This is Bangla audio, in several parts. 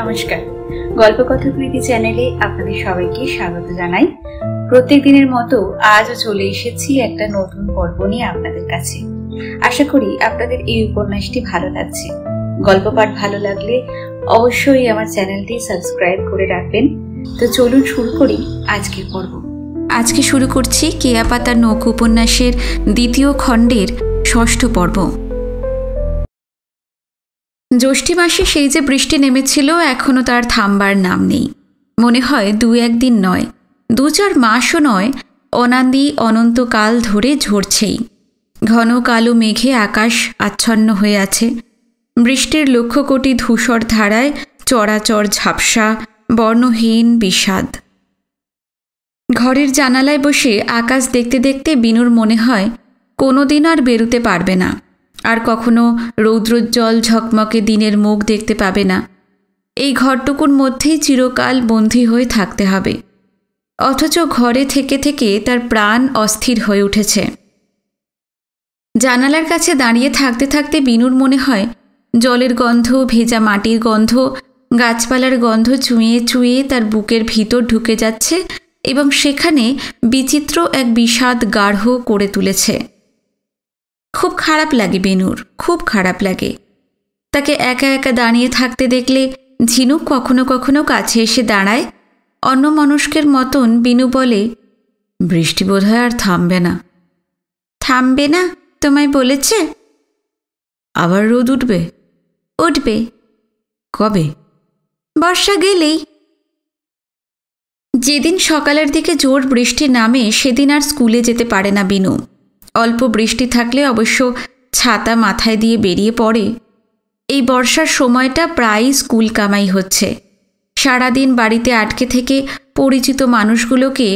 নমস্কার, গল্পকথাকৃতি চ্যানেলে আপনাদের সবাইকে স্বাগত জানাই। প্রত্যেক দিনের মতো আজও চলে এসেছি একটা নতুন পর্ব নিয়ে আপনাদের কাছে। আশা করি আপনাদের এই উপন্যাসটি ভালো লাগছে। গল্প পাঠ ভালো লাগলে অবশ্যই আমার চ্যানেলটি সাবস্ক্রাইব করে রাখবেন। তো চলুন শুরু করি আজকের পর্ব। আজকে শুরু করছি কেয়া পাতার নৌকো উপন্যাসের দ্বিতীয় খণ্ডের ৬ষ্ঠ পর্ব। জ্যৈষ্ঠী মাসে সেই যে বৃষ্টি নেমেছিল, এখনো তার থামবার নাম নেই। মনে হয় ২-১ দিন নয়, ২-৪ মাসও নয়, অনাদি অনন্তকাল ধরে ঝরছেই। ঘন কালো মেঘে আকাশ আচ্ছন্ন হয়ে আছে। বৃষ্টির লক্ষ কোটি ধূসর ধারায় চরাচর ঝাপসা, বর্ণহীন বিষাদ। ঘরের জানালায় বসে আকাশ দেখতে দেখতে বিনুর মনে হয় কোনোদিন আর বেরুতে পারবে না, আর কখনো রৌদ্রোজ্জ্বল ঝকমকে দিনের মুখ দেখতে পাবে না। এই ঘরটুকুর মধ্যেই চিরকাল বন্দী হয়ে থাকতে হবে। অথচ ঘরে থেকে থেকে তার প্রাণ অস্থির হয়ে উঠেছে। জানালার কাছে দাঁড়িয়ে থাকতে থাকতে বিনুর মনে হয় জলের গন্ধ, ভেজা মাটির গন্ধ, গাছপালার গন্ধ চুঁয়ে চুঁয়ে তার বুকের ভিতর ঢুকে যাচ্ছে এবং সেখানে বিচিত্র এক বিষাদ গাঢ় করে তুলেছে। খুব খারাপ লাগে বিনুর, খুব খারাপ লাগে। তাকে একা একা দাঁড়িয়ে থাকতে দেখলে ঝিনুক কখনো কখনো কাছে এসে দাঁড়ায়। অন্যমনস্কের মতন বিনু বলে, বৃষ্টি বোধহয় আর থামবে না। থামবে না তোমায় বলেছে? আবার রোদ উঠবে? উঠবে। কবে? বর্ষা গেলেই। যেদিন সকালের দিকে জোর বৃষ্টি নামে সেদিন আর স্কুলে যেতে পারে না বিনু। অল্প বৃষ্টি থাকলে অবশ্য ছাতা মাথায় দিয়ে বেরিয়ে পড়ে। এই বর্ষার সময়টা প্রায়ই স্কুল কামাই হচ্ছে। সারাদিন বাড়িতে আটকে থেকে পরিচিত মানুষগুলোকে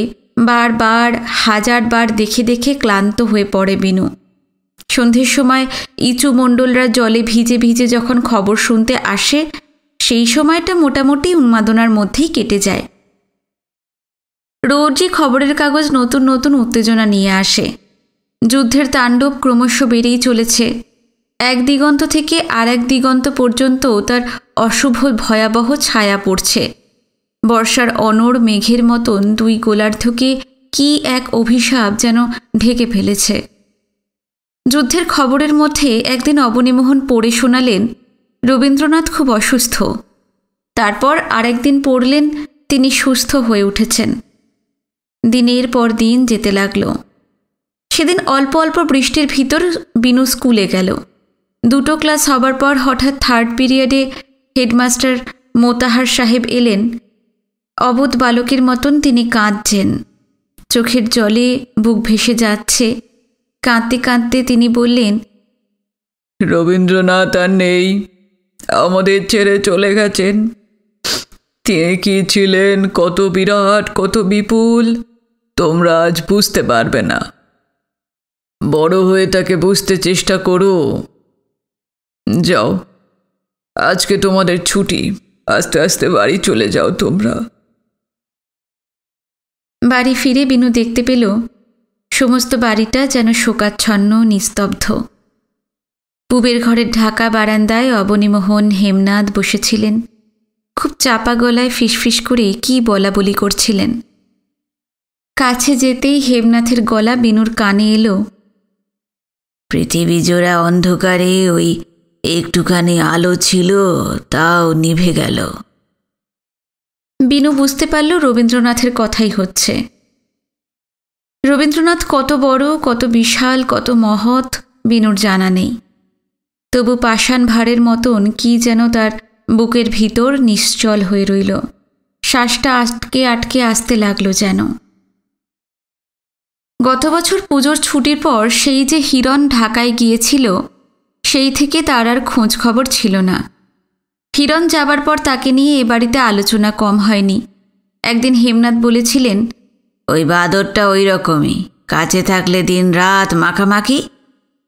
বারবার হাজারবার দেখে দেখে ক্লান্ত হয়ে পড়ে বিনু। সন্ধ্যের সময় ইচু মণ্ডলরা জলে ভিজে ভিজে যখন খবর শুনতে আসে, সেই সময়টা মোটামুটি উন্মাদনার মধ্যেই কেটে যায়। রোজই খবরের কাগজ নতুন নতুন উত্তেজনা নিয়ে আসে। যুদ্ধের তাণ্ডব ক্রমশ বেড়েই চলেছে। এক দিগন্ত থেকে আর এক দিগন্ত পর্যন্ত তার অশুভ ভয়াবহ ছায়া পড়ছে। বর্ষার অনড় মেঘের মতন দুই গোলার্ধকে কি এক অভিশাপ যেন ঢেকে ফেলেছে। যুদ্ধের খবরের মধ্যে একদিন অবনীমোহন পড়ে শোনালেন রবীন্দ্রনাথ খুব অসুস্থ। তারপর আরেকদিন পড়লেন তিনি সুস্থ হয়ে উঠেছেন। দিনের পর দিন যেতে লাগলো। সেদিন অল্প অল্প বৃষ্টির ভিতর বিনু স্কুলে গেল। 2টো ক্লাস হবার পর হঠাৎ 3rd পিরিয়ডে হেডমাস্টার মোতাহার সাহেব এলেন। অবোধ বালকের মতন তিনি কাঁদছেন, চোখের জলে বুক ভেসে যাচ্ছে। কাঁদতে কাঁদতে তিনি বললেন, রবীন্দ্রনাথ আর নেই, আমাদের ছেড়ে চলে গেছেন। তিনি কি ছিলেন, কত বিরাট, কত বিপুল, তোমরা আজ বুঝতে পারবে না। বড় হয়ে তাকে বুঝতে চেষ্টা করো। যাও, আজকে তোমাদের ছুটি, আস্তে আস্তে বাড়ি চলে যাও তোমরা। বাড়ি ফিরে বিনু দেখতে পেল সমস্ত বাড়িটা যেন শোকাচ্ছন্ন, নিস্তব্ধ। পূবের ঘরের ঢাকা বারান্দায় অবনীমোহন, হেমনাথ বসেছিলেন। খুব চাপা গলায় ফিসফিস করে কি বলা বলি করছিলেন। কাছে যেতেই হেমনাথের গলা বিনুর কানে এলো, পৃথিবী জোড়া অন্ধকারে ওই একটুখানি আলো ছিল, তাও নিভে গেল। বিনু বুঝতে পারল রবীন্দ্রনাথের কথাই হচ্ছে। রবীন্দ্রনাথ কত বড়, কত বিশাল, কত মহৎ বিনুর জানা নেই। তবু পাষাণ ভারের মতন কি যেন তার বুকের ভিতর নিশ্চল হয়ে রইল। শ্বাসটা আটকে আটকে আসতে লাগলো যেন। গত বছর পুজোর ছুটির পর সেই যে হিরণ ঢাকায় গিয়েছিল, সেই থেকে তার আর খোঁজ খবর ছিল না। হিরণ যাবার পর তাকে নিয়ে এ বাড়িতে আলোচনা কম হয়নি। একদিন হেমনাথ বলেছিলেন, ওই বাদরটা ওই রকমই, কাছে থাকলে দিন রাত মাখামাখি,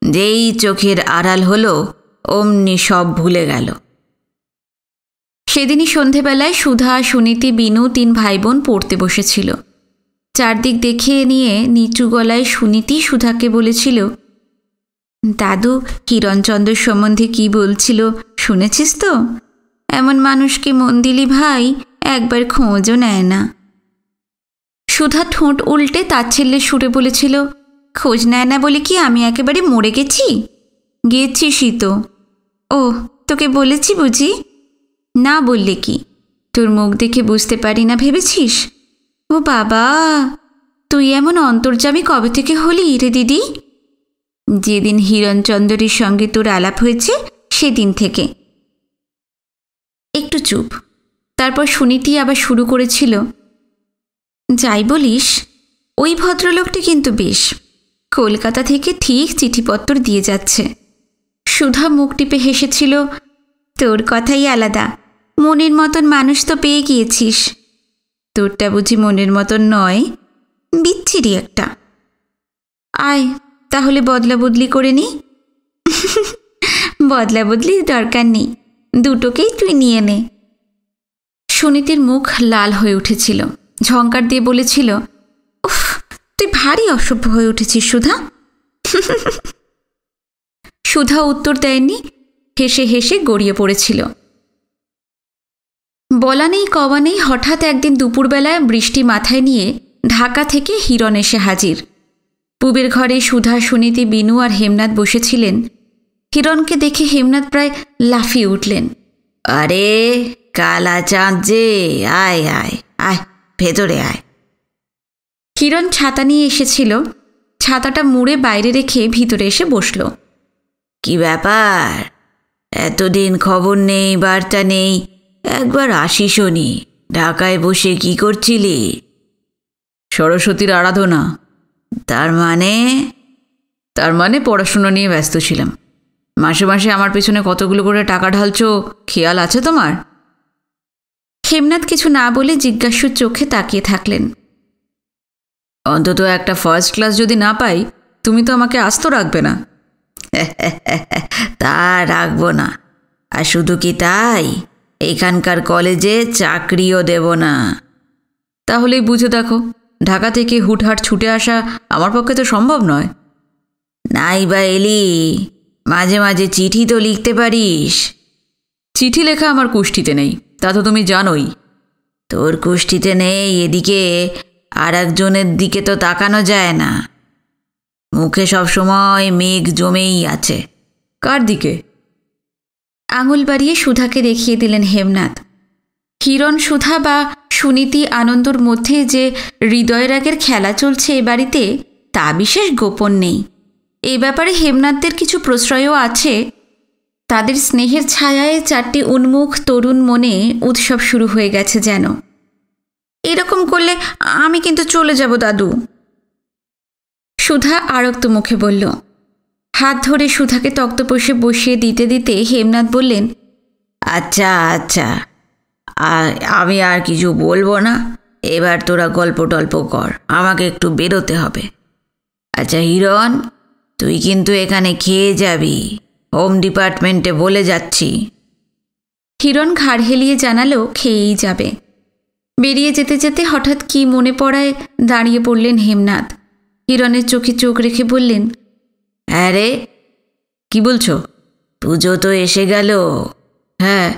যেই চোখের আড়াল হলো অমনি সব ভুলে গেল। সেদিনই সন্ধেবেলায় সুধা, সুনীতি, বিনু 3 ভাই বোন পড়তে বসেছিল। চারদিক দেখে নিয়ে নিচু গলায় সুনীতি সুধাকে বলেছিল, দাদু হিরণচন্দ্রের সম্বন্ধে কি বলছিল শুনেছিস তো? এমন মানুষকে মন দিলি ভাই একবার খোঁজও নেয় না। সুধা ঠোঁট উল্টে তাচ্ছিল্যের সুরে বলেছিল, খোঁজ নেয় না বলে কি আমি একেবারে মরে গেছি? গেছিসই তো। ও, তোকে বলেছি বুঝি? না বললে কি? তোর মুখ দেখে বুঝতে পারি না ভেবেছিস? ও বাবা, তুই এমন অন্তর্যামী কবে থেকে হলি রে দিদি? যেদিন হিরণচন্দ্রের সঙ্গে তোর আলাপ হয়েছে সেদিন থেকে। একটু চুপ। তারপর সুনীতি আবার শুরু করেছিল, যাই বলিস, ওই ভদ্রলোকটি কিন্তু বেশ, কলকাতা থেকে ঠিক চিঠিপত্র দিয়ে যাচ্ছে। সুধা মুখ টিপে হেসেছিল, তোর কথাই আলাদা, মনের মতন মানুষ তো পেয়ে গিয়েছিস। তোরটা বুঝি মনের মতন নয়, বিচ্ছিরি একটা। আয় তাহলে বদলা বদলি করে নি। বদলা বদলির দরকার নেই, দুটোকেই তুই নিয়ে নে। সুনীতির মুখ লাল হয়ে উঠেছিল, ঝংকার দিয়ে বলেছিল, উফ, তুই ভারী অসভ্য হয়ে উঠেছিস সুধা। সুধা উত্তর দেয়নি, হেসে হেসে গড়িয়ে পড়েছিল। বলা নেই কওয়া নেই, হঠাৎ একদিন দুপুরবেলায় বৃষ্টি মাথায় নিয়ে ঢাকা থেকে হিরণ এসে হাজির। পূবের ঘরে সুধা, সুনীতি, বিনু আর হেমনাথ বসেছিলেন। হিরণকে দেখে হেমনাথ প্রায় লাফিয়ে উঠলেন। আরে কালা চাঁদ যে, আয় আয় আয়, ভেতরে আয়। হিরণ ছাতা নিয়ে এসেছিল, ছাতাটা মুড়ে বাইরে রেখে ভিতরে এসে বসল। কি ব্যাপার, এতদিন খবর নেই, বার্তা নেই, একবার আসিসও নি। ঢাকায় বসে কি করছিলি? সরস্বতীর আরাধনা। তার মানে পড়াশোনা নিয়ে ব্যস্ত ছিলাম। মাসে মাসে আমার পেছনে কতগুলো করে টাকা ঢালছো, খেয়াল আছে তোমার? হেমনাথ কিছু না বলে জিজ্ঞাসুর চোখে তাকিয়ে থাকলেন। অন্তত একটা ফার্স্ট ক্লাস যদি না পাই, তুমি তো আমাকে আস্ত রাখবে না। তা রাখবো না, আর শুধু কি তাই, এখানকার কলেজে চাকরিও দেব না। তাহলেই বুঝে দেখো, ঢাকা থেকে হুটহাট ছুটে আসা আমার পক্ষে তো সম্ভব নয়। নাই বা এলি, মাঝে মাঝে চিঠি তো লিখতে পারিস। চিঠি লেখা আমার কুষ্ঠিতে নেই, তা তো তুমি জানোই। তোর কুষ্ঠিতে নেই, এদিকে আর একজনের দিকে তো তাকানো যায় না। মুখে সবসময় মেঘ জমেই আছে। কার দিকে? আঙুল বাড়িয়ে সুধাকে দেখিয়ে দিলেন হেমনাথ। হিরণ, সুধা বা সুনীতি আনন্দর মধ্যে যে হৃদয়রাগের খেলা চলছে এ বাড়িতে, তা বিশেষ গোপন নেই। এ ব্যাপারে হেমনাথদের কিছু প্রশ্রয়ও আছে। তাদের স্নেহের ছায়ায় চারটি উন্মুখ তরুণ মনে উৎসব শুরু হয়ে গেছে যেন। এরকম করলে আমি কিন্তু চলে যাব দাদু, সুধা আরক্ত মুখে বলল। হাত ধরে সুধাকে তক্তপোষে বসিয়ে দিতে দিতে হেমনাথ বললেন, আচ্ছা আচ্ছা, আমি আর কিছু বলবো না, এবার তোরা গল্প টল্প কর, আমাকে একটু বেরোতে হবে। আচ্ছা হিরণ, তুই কিন্তু এখানে খেয়ে যাবি, হোম ডিপার্টমেন্টে বলে যাচ্ছি। হিরণ ঘাড় হেলিয়ে জানালো খেয়েই যাবে। বেরিয়ে যেতে যেতে হঠাৎ কি মনে পড়ায় দাঁড়িয়ে পড়লেন হেমনাথ। হিরণের চোখে চোখ রেখে বললেন, হ্যাঁ রে, কি বলছো? পুজো তো এসে গেল। হ্যাঁ,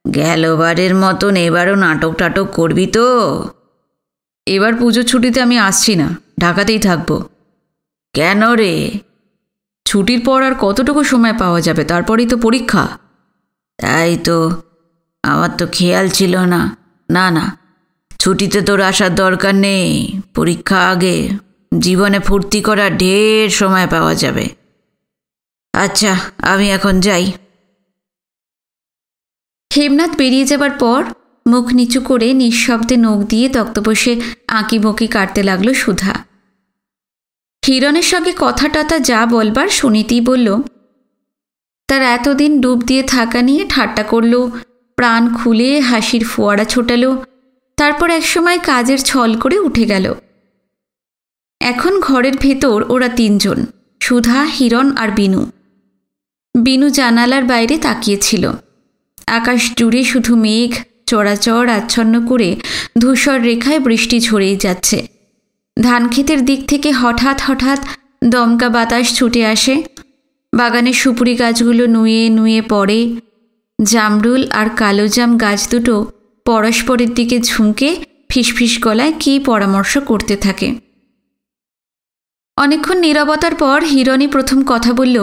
গেলবারের মতন এবারও নাটক টাটক করবি তো? এবার পুজোর ছুটিতে আমি আসছি না, ঢাকাতেই থাকবো। কেন রে? ছুটির পর আর কতটুকু সময় পাওয়া যাবে, তারপরেই তো পরীক্ষা। তাই তো, আমার তো খেয়াল ছিল না। না না, ছুটিতে তোর আসার দরকার নেই, পরীক্ষা আগে, জীবনে ফুর্তি করার ঢের সময় পাওয়া যাবে। আচ্ছা, আমি এখন যাই। হেমনাথ বেরিয়ে যাবার পর মুখ নিচু করে নিঃশব্দে নখ দিয়ে তক্তপোষে আঁকি বঁকি কাটতে লাগলো সুধা। হিরণের সঙ্গে কথা টথা যা বলবার সুনীতি বলল। তার এতদিন ডুব দিয়ে থাকা নিয়ে ঠাট্টা করল, প্রাণ খুলে হাসির ফোয়ারা ছোটালো, তারপর একসময় কাজের ছল করে উঠে গেল। এখন ঘরের ভেতর ওরা তিনজন, সুধা, হিরণ আর বিনু। বিনু জানালার বাইরে তাকিয়েছিল। আকাশ জুড়ে শুধু মেঘ চড়াচড় আচ্ছন্ন করে ধূসর রেখায় বৃষ্টি ঝরেই যাচ্ছে। ধানক্ষেতের দিক থেকে হঠাৎ হঠাৎ দমকা বাতাস ছুটে আসে। বাগানের সুপুরি গাছগুলো নুয়ে নুয়ে পড়ে। জামরুল আর কালোজাম গাছ দুটো পরস্পরের দিকে ঝুঁকে ফিসফিস গলায় কী পরামর্শ করতে থাকে। অনেকক্ষণ নীরবতার পর হিরণই প্রথম কথা বলল,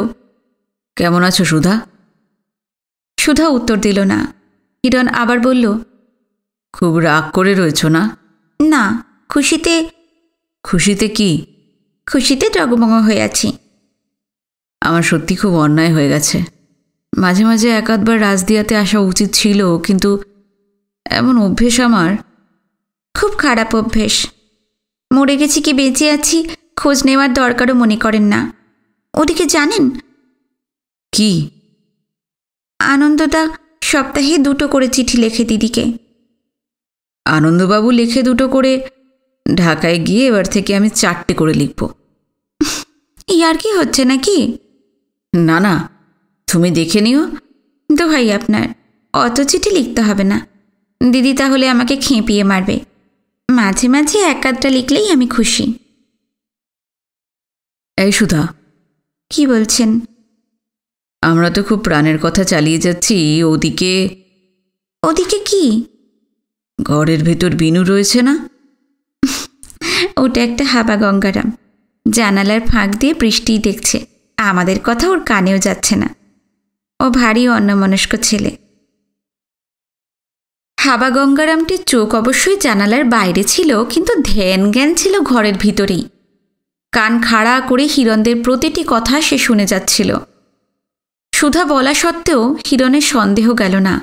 কেমন আছো সুধা? সুধা উত্তর দিল না। হিরণ আবার বলল, খুব রাগ করে রয়েছ না? না, খুশিতে। খুশিতে কি? খুশিতে ডগমগ হয়ে আছি। আমার সত্যি খুব অন্যায় হয়ে গেছে। মাঝে মাঝে একাধবার রাজদিয়াতে আসা উচিত ছিল, কিন্তু এমন অভ্যেস আমার। খুব খারাপ অভ্যেস। মরে গেছি কি বেঁচে আছি খোঁজ নেওয়ার দরকারও মনে করেন না। ওদিকে জানেন কি? আনন্দদা সপ্তাহে 2টো করে চিঠি লেখে দিদিকে। আনন্দবাবু লেখে 2টো করে? ঢাকায় গিয়ে এবার থেকে আমি 4টে করে লিখব। ইয়ার কি হচ্ছে নাকি? না না, তুমি দেখে নিও। দোহাই আপনার, অত চিঠি লিখতে হবে না। দিদি তাহলে আমাকে খেপিয়ে মারবে। মাঝে মাঝে 1-8টা লিখলেই আমি খুশি। এই সুধা, কি বলছেন? আমরা তো খুব প্রাণের কথা চালিয়ে যাচ্ছি, ওদিকে। ওদিকে কি? ঘরের ভেতর বিনু রয়েছে না? ওটা একটা হাবা গঙ্গারাম। জানালার ফাঁক দিয়ে বৃষ্টিই দেখছে। আমাদের কথা ওর কানেও যাচ্ছে না। ও ভারী অন্যমনস্ক ছেলে। হাবা গঙ্গারামটির চোখ অবশ্যই জানালার বাইরে ছিল, কিন্তু ধ্যান জ্ঞান ছিল ঘরের ভিতরেই। কান খাড়া করে হিরণদের প্রতিটি কথা সে শুনে যাচ্ছিল। সুধা বলা সত্ত্বেও হিরণের সন্দেহ গেল না।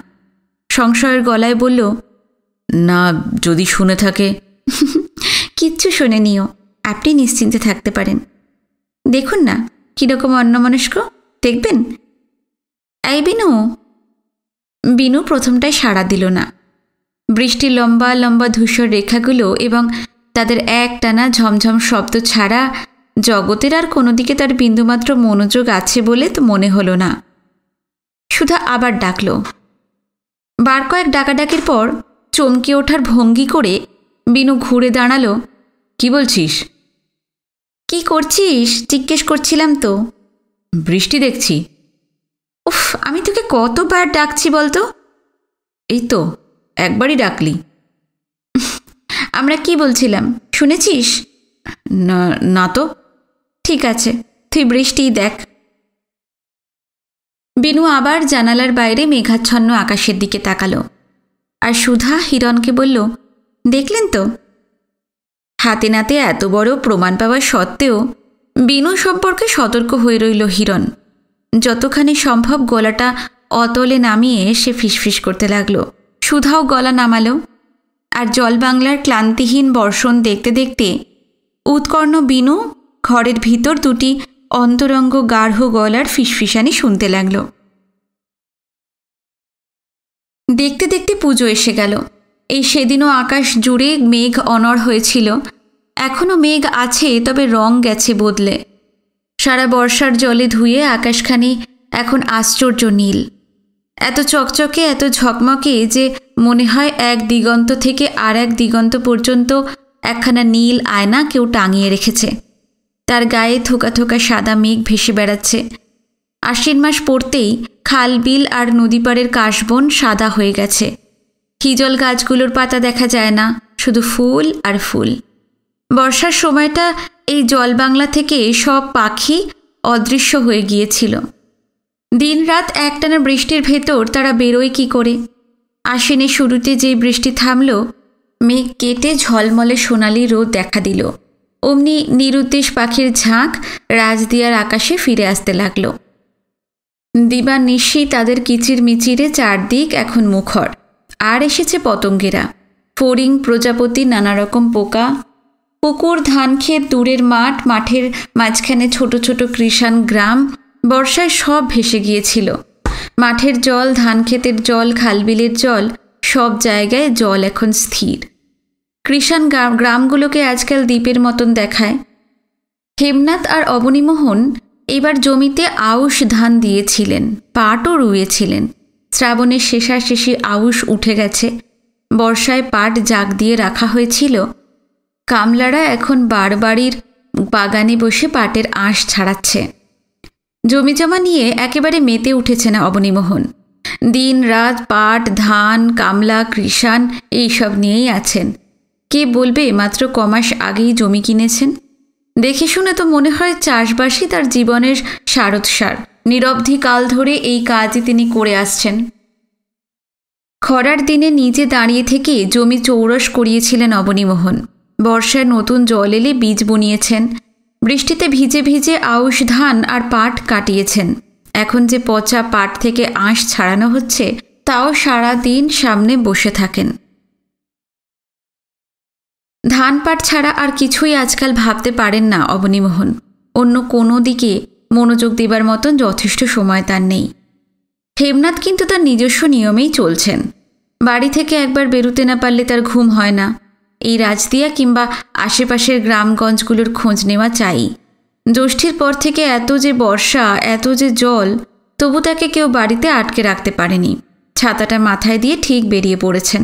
সংশয়ের গলায় বলল, না, যদি শুনে থাকে। কিচ্ছু শোনেনিও, আপনি নিশ্চিন্তে থাকতে পারেন। দেখুন না কীরকম অন্যমনস্ক, দেখবেন। এই বিনু। বিনু প্রথমটায় সাড়া দিল না। বৃষ্টির লম্বা লম্বা ধূসর রেখাগুলো এবং তাদের একটানা ঝমঝম শব্দ ছাড়া জগতের আর কোনো দিকে তার বিন্দুমাত্র মনোযোগ আছে বলে তো মনে হলো না। সুধা আবার ডাকল। বার কয়েক ডাকাডাকির পর চমকে ওঠার ভঙ্গি করে বিনু ঘুরে দাঁড়ালো। কি বলছিস? কি করছিস জিজ্ঞেস করছিলাম তো। বৃষ্টি দেখছি। উফ, আমি তোকে কতবার ডাকছি বলতো? এই তো একবারই ডাকলি। আমরা কি বলছিলাম শুনেছিস? না, না তো। ঠিক আছে, তুই বৃষ্টিই দেখ। বিনু আবার জানালার বাইরে মেঘাচ্ছন্ন আকাশের দিকে তাকালো। আর সুধা হিরণকে বলল, দেখলেন তো? হাতে নাতে এত বড় প্রমাণ পাওয়া সত্ত্বেও বিনু সম্পর্কে সতর্ক হয়ে রইল হিরণ। যতখানি সম্ভব গলাটা অতলে নামিয়ে সে ফিসফিস করতে লাগলো। সুধাও গলা নামালো। আর জলবাংলার ক্লান্তিহীন বর্ষণ দেখতে দেখতে উৎকর্ণ বিনু ঘরের ভিতর 2টি অন্তরঙ্গ গাঢ় গলার ফিসফিসানি শুনতে লাগল। দেখতে দেখতে পুজো এসে গেল। এই সেদিনও আকাশ জুড়ে মেঘ অনড় হয়েছিল। এখনও মেঘ আছে, তবে রং গেছে বদলে। সারা বর্ষার জলে ধুয়ে আকাশখানি এখন আশ্চর্য নীল। এত চকচকে, এত ঝকমকে যে মনে হয় এক দিগন্ত থেকে আর এক দিগন্ত পর্যন্ত একখানা নীল আয়না কেউ টাঙিয়ে রেখেছে। তার গায়ে থোকা থোকা সাদা মেঘ ভেসে বেড়াচ্ছে। আশ্বিন মাস পড়তেই খাল বিল আর নদীপাড়ের কাশবন সাদা হয়ে গেছে। হিজল গাছগুলোর পাতা দেখা যায় না, শুধু ফুল আর ফুল। বর্ষার সময়টা এই জলবাংলা থেকে সব পাখি অদৃশ্য হয়ে গিয়েছিল। দিন রাত একটানা বৃষ্টির ভেতর তারা বেরোয় কি করে? আশ্বিনের শুরুতে যেই বৃষ্টি থামল, মেঘ কেটে ঝলমলে সোনালি রোদ দেখা দিল। অমনি নিরুদ্দেশ পাখির ঝাঁক রাজদিয়ার আকাশে ফিরে আসতে লাগল। দিবানিশি তাদের কিচির মিচিরে চারদিক এখন মুখর। আর এসেছে পতঙ্গেরা, ফড়িং, প্রজাপতি, নানা রকম পোকা। পুকুর, ধান ক্ষেত, দূরের মাঠ, মাঠের মাঝখানে ছোট ছোট কৃষাণ গ্রাম বর্ষায় সব ভেসে গিয়েছিল। মাঠের জল, ধান ক্ষেতের জল, খালবিলের জল, সব জায়গায় জল এখন স্থির। কৃষাণ গ্রামগুলোকে আজকাল দ্বীপের মতন দেখায়। হেমনাথ আর অবনীমোহন এবার জমিতে আউশ ধান দিয়েছিলেন, পাটও রুয়েছিলেন। শ্রাবণের শেষাশেষি আউশ উঠে গেছে। বর্ষায় পাট জাগ দিয়ে রাখা হয়েছিল। কামলারা এখন বাড়ির বাগানে বসে পাটের আঁশ ছাড়াচ্ছে। জমিজমা নিয়ে একেবারে মেতে উঠেছে না অবনীমোহন। দিন রাত পাট ধান কামলা কৃষাণ এইসব নিয়েই আছেন। কে বলবে মাত্র কমাস আগেই জমি কিনেছেন? দেখে শুনে তো মনে হয় চাষবাসই তার জীবনের সারোৎসার। নিরবধি কাল ধরে এই কাজই তিনি করে আসছেন। খরার দিনে নিজে দাঁড়িয়ে থেকে জমি চৌরস করিয়েছিলেন অবনীমোহন। বর্ষায় নতুন জল এলে বীজ বুনিয়েছেন। বৃষ্টিতে ভিজে ভিজে আউশ ধান আর পাট কাটিয়েছেন। এখন যে পচা পাট থেকে আঁশ ছাড়ানো হচ্ছে তাও সারা দিন সামনে বসে থাকেন। ধান পাট ছাড়া আর কিছুই আজকাল ভাবতে পারেন না অবনীমোহন। অন্য কোনো দিকে মনোযোগ দেবার মতন যথেষ্ট সময় তার নেই। হেমনাথ কিন্তু তার নিজস্ব নিয়মেই চলছেন। বাড়ি থেকে একবার বেরোতে না পারলে তার ঘুম হয় না। এই রাজদিয়া কিংবা আশেপাশের গ্রামগঞ্জগুলোর খোঁজ নেওয়া চাই। জ্যৈষ্ঠীর পর থেকে এত যে বর্ষা, এত যে জল, তবু তাকে কেউ বাড়িতে আটকে রাখতে পারেনি। ছাতাটা মাথায় দিয়ে ঠিক বেরিয়ে পড়েছেন।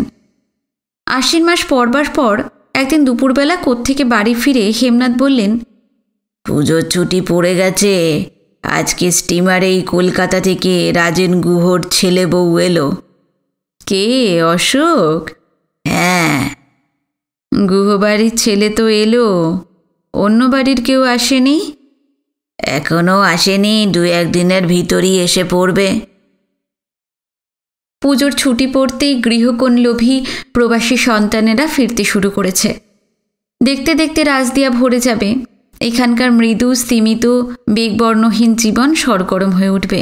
আশ্বিন মাস পড়বার পর একদিন দুপুরবেলা কোত্থেকে বাড়ি ফিরে হেমনাথ বললেন, পুজোর ছুটি পড়ে গেছে। আজকে স্টিমারেই কলকাতা থেকে রাজেন গুহর ছেলে বউ এলো। কে? অশোক? হ্যাঁ। গুহবাড়ির ছেলে তো এলো, অন্য বাড়ির কেউ আসেনি? এখনো আসেনি, 2-1 দিনের ভিতরই এসে পড়বে। পুজোর ছুটি পড়তেই গৃহকোণলোভী প্রবাসী সন্তানেরা ফিরতে শুরু করেছে। দেখতে দেখতে রাজদিয়া ভরে যাবে। এখানকার মৃদু স্তিমিত বেগবর্ণহীন জীবন সরগরম হয়ে উঠবে।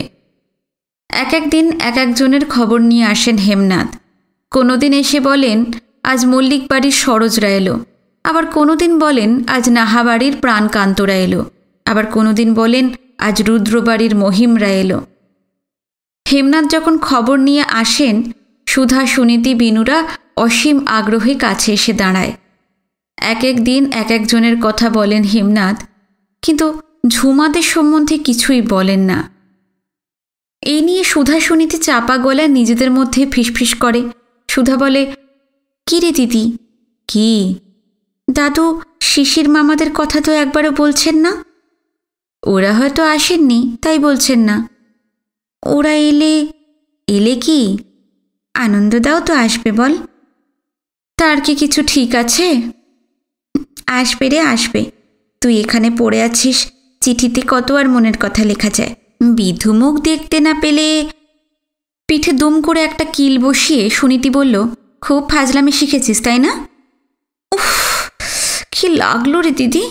এক একদিন এক একজনের খবর নিয়ে আসেন হেমনাথ। কোনোদিন এসে বলেন আজ মল্লিক বাড়ির সরোজরা এলো, আবার কোনোদিন বলেন আজ নাহাবাড়ির প্রাণকান্তরা এলো, আবার কোনোদিন বলেন আজ রুদ্রবাড়ির মহিমরা এলো। হেমনাথ যখন খবর নিয়ে আসেন, সুধা সুনীতি বিনুরা অসীম আগ্রহে কাছে এসে দাঁড়ায়। এক এক দিন এক একজনের কথা বলেন হেমনাথ, কিন্তু ঝুমাদের সম্বন্ধে কিছুই বলেন না। এই নিয়ে সুধা সুনীতি চাপা গলায় নিজেদের মধ্যে ফিসফিস করে। সুধা বলে, কি রে দিদি? কি? দাদু শিশির মামাদের কথা তো একবারও বলছেন না। ওরা হয়তো আসেননি তাই বলছেন না। ওরা এলে কি আনন্দদাও তো আসবে বল। তার কি কিছু ঠিক আছে? আসবে রে আসবে। তুই এখানে পড়ে আছিস, চিঠিতে কত আর মনের কথা লেখা যায়। বিধুমুখ দেখতে না পেলে। পিঠে দুম করে একটা কিল বসিয়ে সুনীতি বলল, খুব ফাজলামি শিখেছিস তাই না? উফ, কি লাগলো রে দিদি।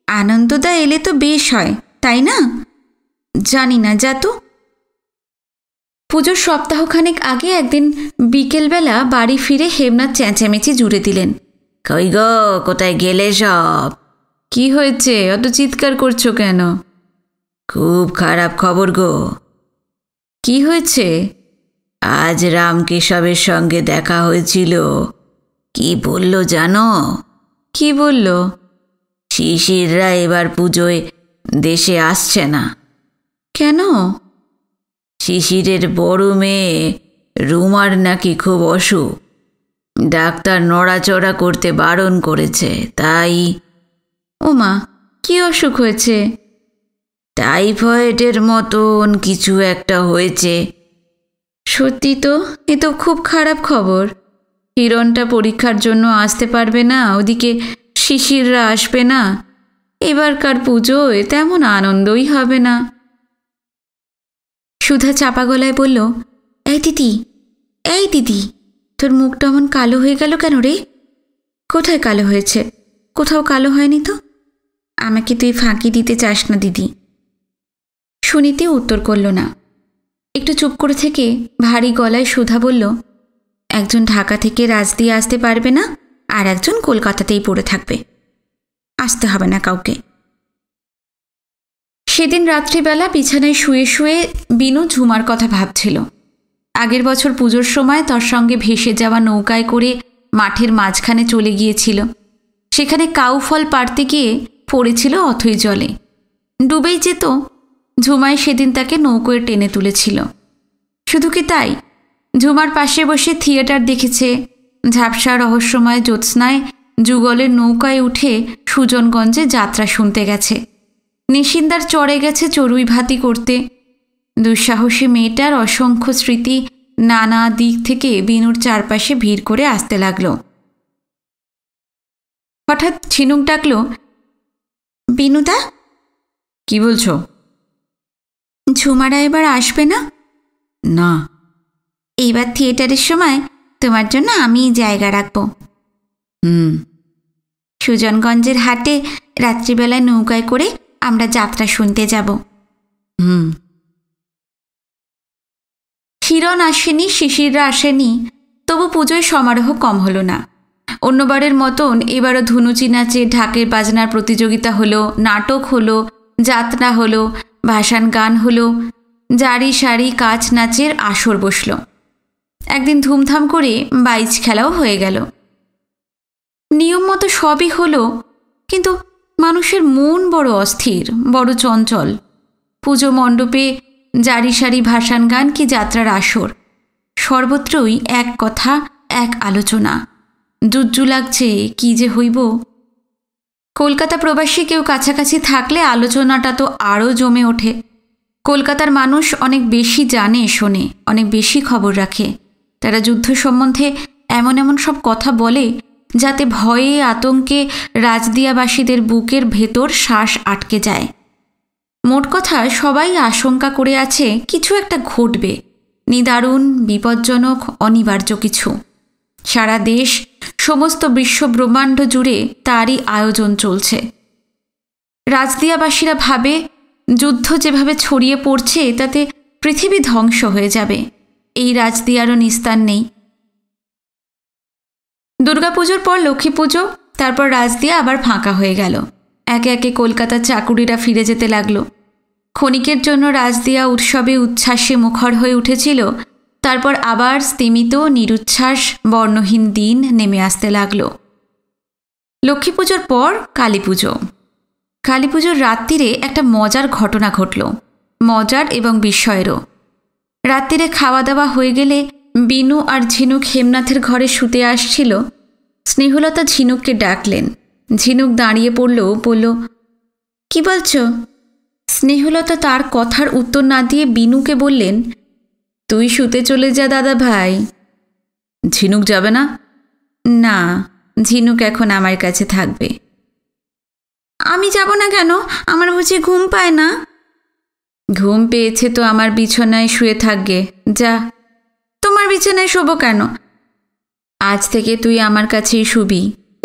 আনন্দদা এলে তো বেশ হয় তাই না? জানি না, যা তো। পুজোর সপ্তাহখানেক আগে একদিন বিকেলবেলা বাড়ি ফিরে হেমনাথ চেঁচামেচি জুড়ে দিলেন, কই গো, কোথায় গেলে সব? কি হয়েছে? অত চিৎকার করছো কেন? খুব খারাপ খবর গো। কি হয়েছে? আজ রামকেশবের সঙ্গে দেখা হয়েছিল। কি বলল জানো? কি বলল? শিশিররা এবার পুজোয় দেশে আসছে না। কেন? শিশিরের বড় মেয়ে রুমার নাকি খুব অসুখ। ডাক্তার নড়াচড়া করতে বারণ করেছে, তাই। ওমা, কি অসুখ হয়েছে? টাইফয়েডের মতন কিছু একটা হয়েছে। সত্যি তো, এ তো খুব খারাপ খবর। হিরণটা পরীক্ষার জন্য আসতে পারবে না, ওদিকে শিশিররা আসবে না। এবারকার পুজোয় তেমন আনন্দই হবে না। সুধা চাপা গলায় বলল, এই দিদি, তোর মুখটা এমন কালো হয়ে গেল কেন রে? কোথায় কালো হয়েছে? কোথাও কালো হয়নি তো। আমাকে তুই ফাঁকি দিতে চাস না দিদি। সুনীতি উত্তর করল না। একটু চুপ করে থেকে ভারী গলায় সুধা বলল, একজন ঢাকা থেকে রাজদিয়া আসতে পারবে না, আর একজন কলকাতাতেই পড়ে থাকবে। আসতে হবে না কাউকে। সেদিন রাত্রিবেলা বিছানায় শুয়ে শুয়ে বিনু ঝুমার কথা ভাবছিল। আগের বছর পুজোর সময় তার সঙ্গে ভেসে যাওয়া নৌকায় করে মাঠের মাঝখানে চলে গিয়েছিল। সেখানে কাউ ফল পাড়তে গিয়ে পড়েছিল অথই জলে, ডুবেই যেত। ঝুমাই সেদিন তাকে নৌকোয় টেনে তুলেছিল। শুধু কি তাই, ঝুমার পাশে বসে থিয়েটার দেখেছে। ঝাপসা রহস্যময় জ্যোৎস্নায় যুগলের নৌকায় উঠে সুজনগঞ্জে যাত্রা শুনতে গেছে। নিশিন্দার চড়ে গেছে চড়ুই ভাতি করতে। দুঃসাহসী মেয়েটার অসংখ্য স্মৃতি নানা দিক থেকে বিনুর চারপাশে ভিড় করে আসতে লাগলো। হঠাৎ ঝিনুক ডাকল, বিনুদা। কি বলছো? ঝুমারা এবার আসবে না? না। এইবার থিয়েটারের সময় তোমার জন্য আমি জায়গা রাখবো। সুজনগঞ্জের হাটে রাত্রিবেলায় নৌকায় করে আমরা যাত্রা শুনতে যাব। হিরণ আসেনি, শিশিররা আসেনি, তবু পুজোয় সমারোহ কম হলো না। অন্যবারের মতন এবারও ধুনুচি নাচে, ঢাকের বাজনার প্রতিযোগিতা হলো, নাটক হলো, যাত্রা হলো, ভাসান গান হলো, জারি সারি কাচ নাচের আসর বসল। একদিন ধুমধাম করে বাইচ খেলাও হয়ে গেল। নিয়ম মতো সবই হলো, কিন্তু মানুষের মন বড় অস্থির, বড় চঞ্চল। পুজো মণ্ডপে জারি সারি ভাসান গান কি যাত্রার আসর, সর্বত্রই এক কথা, এক আলোচনা। জুজ্জু লাগছে, কি যে হইব। কলকাতা প্রবাসী কেউ কাছাকাছি থাকলে আলোচনাটা তো আরও জমে ওঠে। কলকাতার মানুষ অনেক বেশি জানে, শোনে, অনেক বেশি খবর রাখে। তারা যুদ্ধ সম্বন্ধে এমন এমন সব কথা বলে যাতে ভয়ে আতঙ্কে রাজদিয়াবাসীদের বুকের ভেতর শ্বাস আটকে যায়। মোট কথা, সবাই আশঙ্কা করে আছে কিছু একটা ঘটবে, নিদারুণ, বিপজ্জনক, অনিবার্য কিছু। সারা দেশ, সমস্ত বিশ্বব্রহ্মাণ্ড জুড়ে তারই আয়োজন চলছে। রাজদিয়াবাসীরা ভাবে যুদ্ধ যেভাবে ছড়িয়ে পড়ছে তাতে পৃথিবী ধ্বংস হয়ে যাবে, এই রাজদিয়ারও নিস্তার নেই। দুর্গাপুজোর পর লক্ষ্মী পুজো, তারপর রাজদিয়া আবার ফাঁকা হয়ে গেল। একে একে কলকাতার চাকুরিরা ফিরে যেতে লাগলো। ক্ষণিকের জন্য রাজদিয়া উৎসবে উচ্ছ্বাসে মুখর হয়ে উঠেছিল, তারপর আবার স্তিমিত নিরুচ্ছ্বাস বর্ণহীন দিন নেমে আসতে লাগল। লক্ষ্মী পুজোর পর কালী পুজো। কালী পুজোর রাত্রিরে একটা মজার ঘটনা ঘটল, মজার এবং বিস্ময়েরও। রাত্রিরে খাওয়া দাওয়া হয়ে গেলে বিনু আর ঝিনুক হেমনাথের ঘরে শুতে আসছিল। স্নেহলতা ঝিনুককে ডাকলেন। ঝিনুক দাঁড়িয়ে পড়ল, বলল, কি বলছো? স্নেহলতা তার কথার উত্তর না দিয়ে বিনুকে বললেন, তুই শুতে চলে যা দাদা ভাই। ঝিনুক যাবে না? না, ঝিনুক এখন আমার কাছে থাকবে। আমি যাব না কেন? আমার বুঝি ঘুম পায় না? ঘুম পেয়েছে তো আমার বিছানায় শুয়ে থাকবে, যা। তোমার বিছানায় শোবো কেন? আজ থেকে তুই আমার কাছেই শুবি।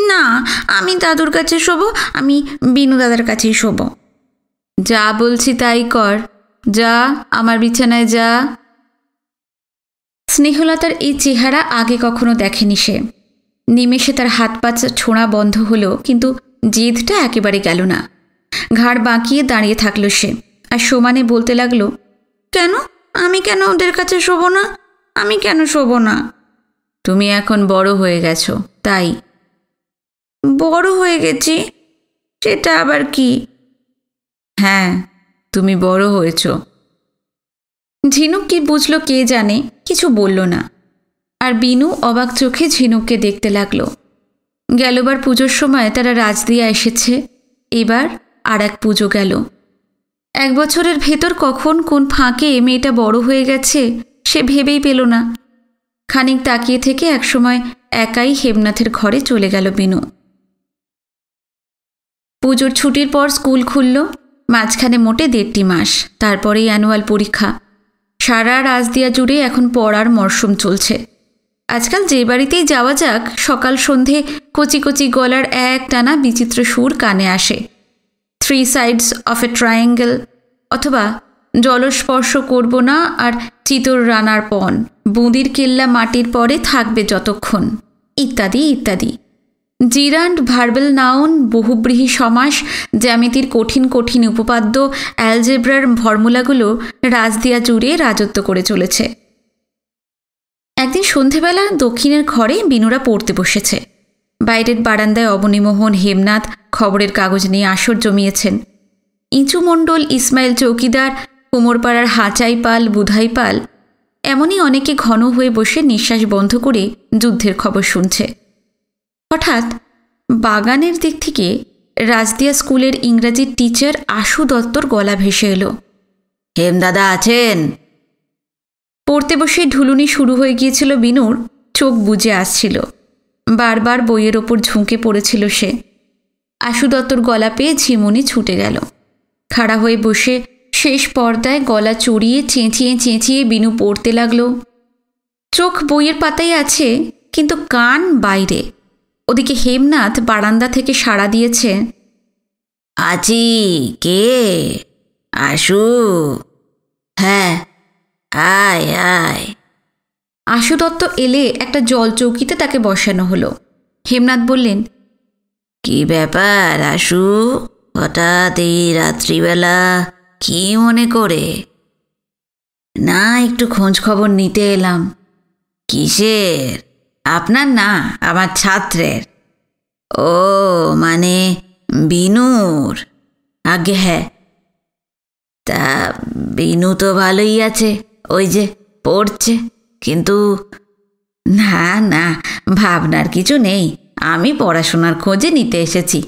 না, আমি দাদুর কাছে শোবো, আমি বিনু দাদার কাছেই শোবো। যা বলছি তাই কর, যা, আমার বিছানায় যা। স্নেহলতার এই চেহারা আগে কখনো দেখেনি সে। নিমেষে তার হাত পা ছোঁড়া বন্ধ হলো, কিন্তু জেদটা একেবারে গেল না। ঘাড় বাঁকিয়ে দাঁড়িয়ে থাকলো সে, আর সমানে বলতে লাগলো, কেন? আমি কেন ওদের কাছে শোবো না? আমি কেন শোবো না? তুমি এখন বড় হয়ে গেছো, তাই। বড় হয়ে গেছি? সেটা আবার কি? হ্যাঁ, তুমি বড় হয়েছ। ঝিনুক কি বুঝলো কে জানে, কিছু বলল না। আর বিনু অবাক চোখে ঝিনুককে দেখতে লাগলো। গেলবার পুজোর সময় তারা রাজদিয়া এসেছে, এবার আর এক পুজো গেল। 1 বছরের ভেতর কখন কোন ফাঁকে মেয়েটা বড় হয়ে গেছে সে ভেবেই পেল না। খানিক তাকিয়ে থেকে একসময় একাই হেমনাথের ঘরে চলে গেল বিনু। পুজোর ছুটির পর স্কুল খুলল। মাঝখানে মোটে 1.5 মাস, তারপরেই অ্যানুয়াল পরীক্ষা। সারা রাজদিয়া জুড়ে এখন পড়ার মরশুম চলছে। আজকাল যে বাড়িতেই যাওয়া যাক, সকাল সন্ধে কচি কচি গলার এক টানা বিচিত্র সুর কানে আসে। 3 sides of a triangle, অথবা জলস্পর্শ করব না আর চিতর রানার পণ, বুঁদির কেল্লা মাটির পরে থাকবে যতক্ষণ, ইত্যাদি ইত্যাদি। জিরান্ড, ভার্বেল নাউন, বহুব্রীহি সমাস, জ্যামিতির কঠিন কঠিন উপপাদ্য, অ্যালজেব্রার ফর্মুলাগুলো রাজদিয়া জুড়ে রাজত্ব করে চলেছে। একদিন সন্ধেবেলা দক্ষিণের ঘরে বিনুরা পড়তে বসেছে। বাইরের বারান্দায় অবনীমোহন, হেমনাথ খবরের কাগজ নিয়ে আসর জমিয়েছেন। ইঁচু মণ্ডল, ইসমাইল চৌকিদার, কুমোরপাড়ার হাঁচাই পাল, বুধাই পাল, এমনই অনেকে ঘন হয়ে বসে নিঃশ্বাস বন্ধ করে যুদ্ধের খবর শুনছে। হঠাৎ বাগানের দিক থেকে রাজদিয়া স্কুলের ইংরাজির টিচার আশু দত্তর গলা ভেসে এলো, হেমদাদা আছেন? পড়তে বসে ঢুলুনি শুরু হয়ে গিয়েছিল বিনুর, চোখ বুজে আসছিল। বারবার বইয়ের ওপর ঝুঁকে পড়েছিল সে। আশু দত্তর গলা পেয়ে ঝিমুনি ছুটে গেল। খাড়া হয়ে বসে শেষ পর্দায় গলা চড়িয়ে চেঁচিয়ে চেঁচিয়ে বিনু পড়তে লাগলো। চোখ বইয়ের পাতায় আছে, কিন্তু কান বাইরে। ওদিকে হেমনাথ বারান্দা থেকে সাড়া দিয়েছে, আছি। কে? আশু? হ্যাঁ, আয় আয়। আশু দত্ত এলে একটা জল চৌকিতে তাকে বসানো হলো। হেমনাথ বললেন, কি ব্যাপার আশু, হঠাৎ এই রাত্রিবেলা? কি মনে করে? না, একটু খোঁজ খবর নিতে এলাম। কিসের? আপনার না, আমার ছাত্রের। ও, মানে বিনুর? আগে হ্যাঁ। তা বিনু তো ভালোই আছে, ওই যে পড়ছে, কিন্তু না না, ভাবনার কিছু নেই। আমি পড়াশোনার খোঁজে নিতে এসেছি।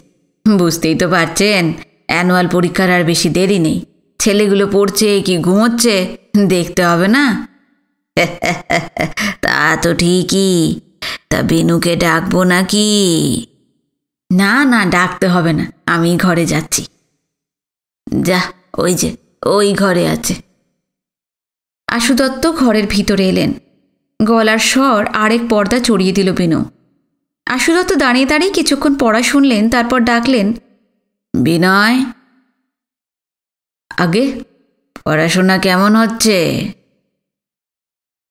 বুঝতেই তো পারছেন, অ্যানুয়াল পরীক্ষার আর বেশি দেরি নেই। ছেলেগুলো পড়ছে কি ঘুমোচ্ছে দেখতে হবে না? তা তো ঠিকই। তা বিনুকে ডাকবো নাকি? না না, ডাকতে হবে না, আমি ঘরে যাচ্ছি। যা, ওই যে ওই ঘরে আছে। আশু দত্ত ঘরের ভিতরে এলেন। গলার স্বর আরেক পর্দা চড়িয়ে দিল বিনু। আশু দত্ত দাঁড়িয়ে দাঁড়িয়ে কিছুক্ষণ পড়া শুনলেন, তারপর ডাকলেন, বিনয়। আগে পড়াশোনা কেমন হচ্ছে?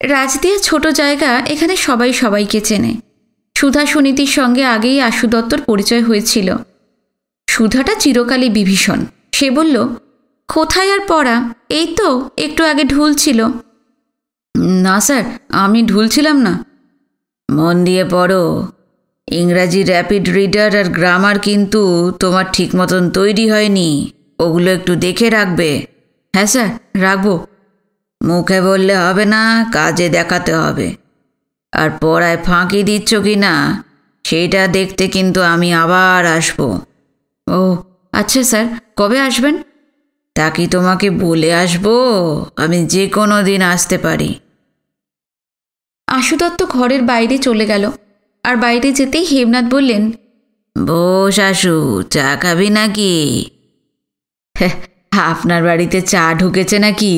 রাজদিয়া ছোট জায়গা, এখানে সবাই সবাইকে চেনে। সুধা সুনীতির সঙ্গে আগেই আশু দত্তর পরিচয় হয়েছিল। সুধাটা চিরকালই বিভীষণ। সে বলল, কোথায় আর পড়া, এই তো একটু আগে ঢুল ছিল। না স্যার, আমি ঢুল ছিলাম না। মন দিয়ে পড়ো। ইংরাজি র্যাপিড রিডার আর গ্রামার কিন্তু তোমার ঠিক মতন তৈরি হয়নি, ওগুলো একটু দেখে রাখবে। হ্যাঁ স্যার, রাখবো। মুখে বললে হবে না, কাজে দেখাতে হবে। আর পড়ায় ফাঁকি দিচ্ছ কি না সেইটা দেখতে কিন্তু আমি আবার আসবো। ও আচ্ছা স্যার, কবে আসবেন? তা কি তোমাকে বলে আসবো? আমি যে কোনো দিন আসতে পারি। আশু দত্ত ঘরের বাইরে চলে গেল। আর বাইরে যেতেই হেমনাথ বললেন, বস আশু, চা খাবি নাকি? আপনার বাড়িতে চা ঢুকেছে নাকি?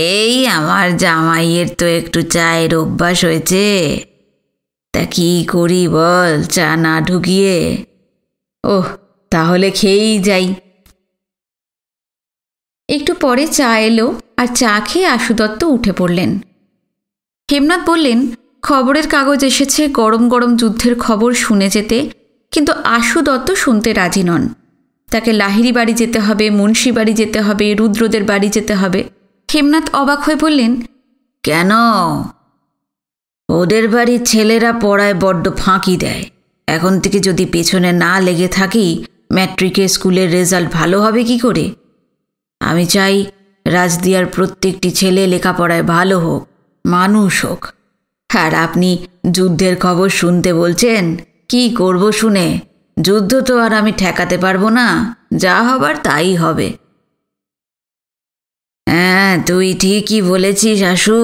এই আমার জামাইয়ের তো একটু চায়ের অভ্যাস হয়েছে, তা কি করি বল চা না ঢুকিয়ে? ওহ, তাহলে খেয়েই যাই। একটু পরে চা এলো, আর চা খেয়ে আশু দত্ত উঠে পড়লেন। হেমনাথ বললেন, খবরের কাগজ এসেছে গরম গরম যুদ্ধের খবর শুনে যেতে, কিন্তু আশু দত্ত শুনতে রাজি নন। তাকে লাহিড়ী বাড়ি যেতে হবে, মুন্সি বাড়ি যেতে হবে, রুদ্রদের বাড়ি যেতে হবে। হেমনাথ অবাক হয়ে বললেন, কেন? ওদের বাড়ির ছেলেরা পড়ায় বড্ড ফাঁকি দেয়। এখন থেকে যদি পেছনে না লেগে থাকি, ম্যাট্রিকের স্কুলের রেজাল্ট ভালো হবে কি করে? আমি চাই রাজদিয়ার প্রত্যেকটি ছেলে লেখাপড়ায় ভালো হোক, মানুষ হোক। আর আপনি যুদ্ধের খবর শুনতে বলছেন, কি করব শুনে? যুদ্ধ তো আর আমি ঠেকাতে পারবো না, যা হবার তাই হবে। হ্যাঁ, তুই ঠিকই বলেছিস আশু,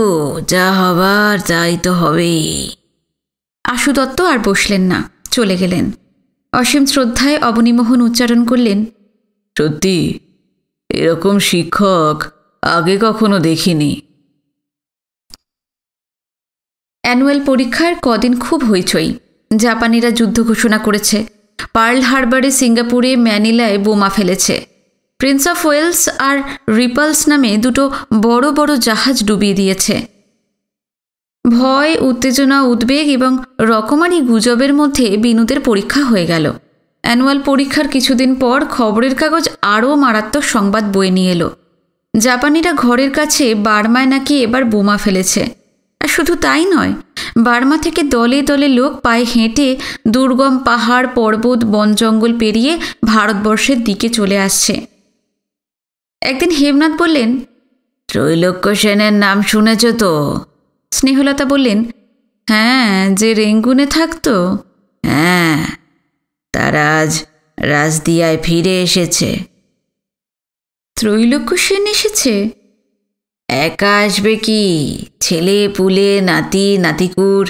যা হবার তাই তো হবেই। আশু দত্ত আর বসলেন না, চলে গেলেন। অসীম শ্রদ্ধায় অবনীমোহন উচ্চারণ করলেন, সত্যি এরকম শিক্ষক আগে কখনো দেখিনি। অ্যানুয়াল পরীক্ষার কদিন খুব হইচই। জাপানিরা যুদ্ধ ঘোষণা করেছে। পার্ল হারবারে, সিঙ্গাপুরে, ম্যানিলায় বোমা ফেলেছে। প্রিন্স অফ ওয়েলস আর রিপালস নামে দুটো বড় বড় জাহাজ ডুবিয়ে দিয়েছে। ভয়, উত্তেজনা, উদ্বেগ এবং রকমারি গুজবের মধ্যে বিনুদের পরীক্ষা হয়ে গেল। অ্যানুয়াল পরীক্ষার কিছুদিন পর খবরের কাগজ আরও মারাত্মক সংবাদ বয়ে নিয়ে এলো। জাপানিরা ঘরের কাছে বার্মায় নাকি এবার বোমা ফেলেছে। আর শুধু তাই নয়, বার্মা থেকে দলে দলে লোক পায়ে হেঁটে দুর্গম পাহাড়, পর্বত, বন জঙ্গল পেরিয়ে ভারতবর্ষের দিকে চলে আসছে। একদিন হেমনাথ বললেন, ত্রৈলোক্য সেনের নাম শুনেছ তো? স্নেহলতা বললেন, হ্যাঁ, যে রেঙ্গুনে থাকতো। হ্যাঁ, তারা আজ রাজদিয়ায় ফিরে এসেছে। ত্রৈলোক্য সেন এসেছে? একা আসবে কি, ছেলে পুলে নাতি নাতিকুর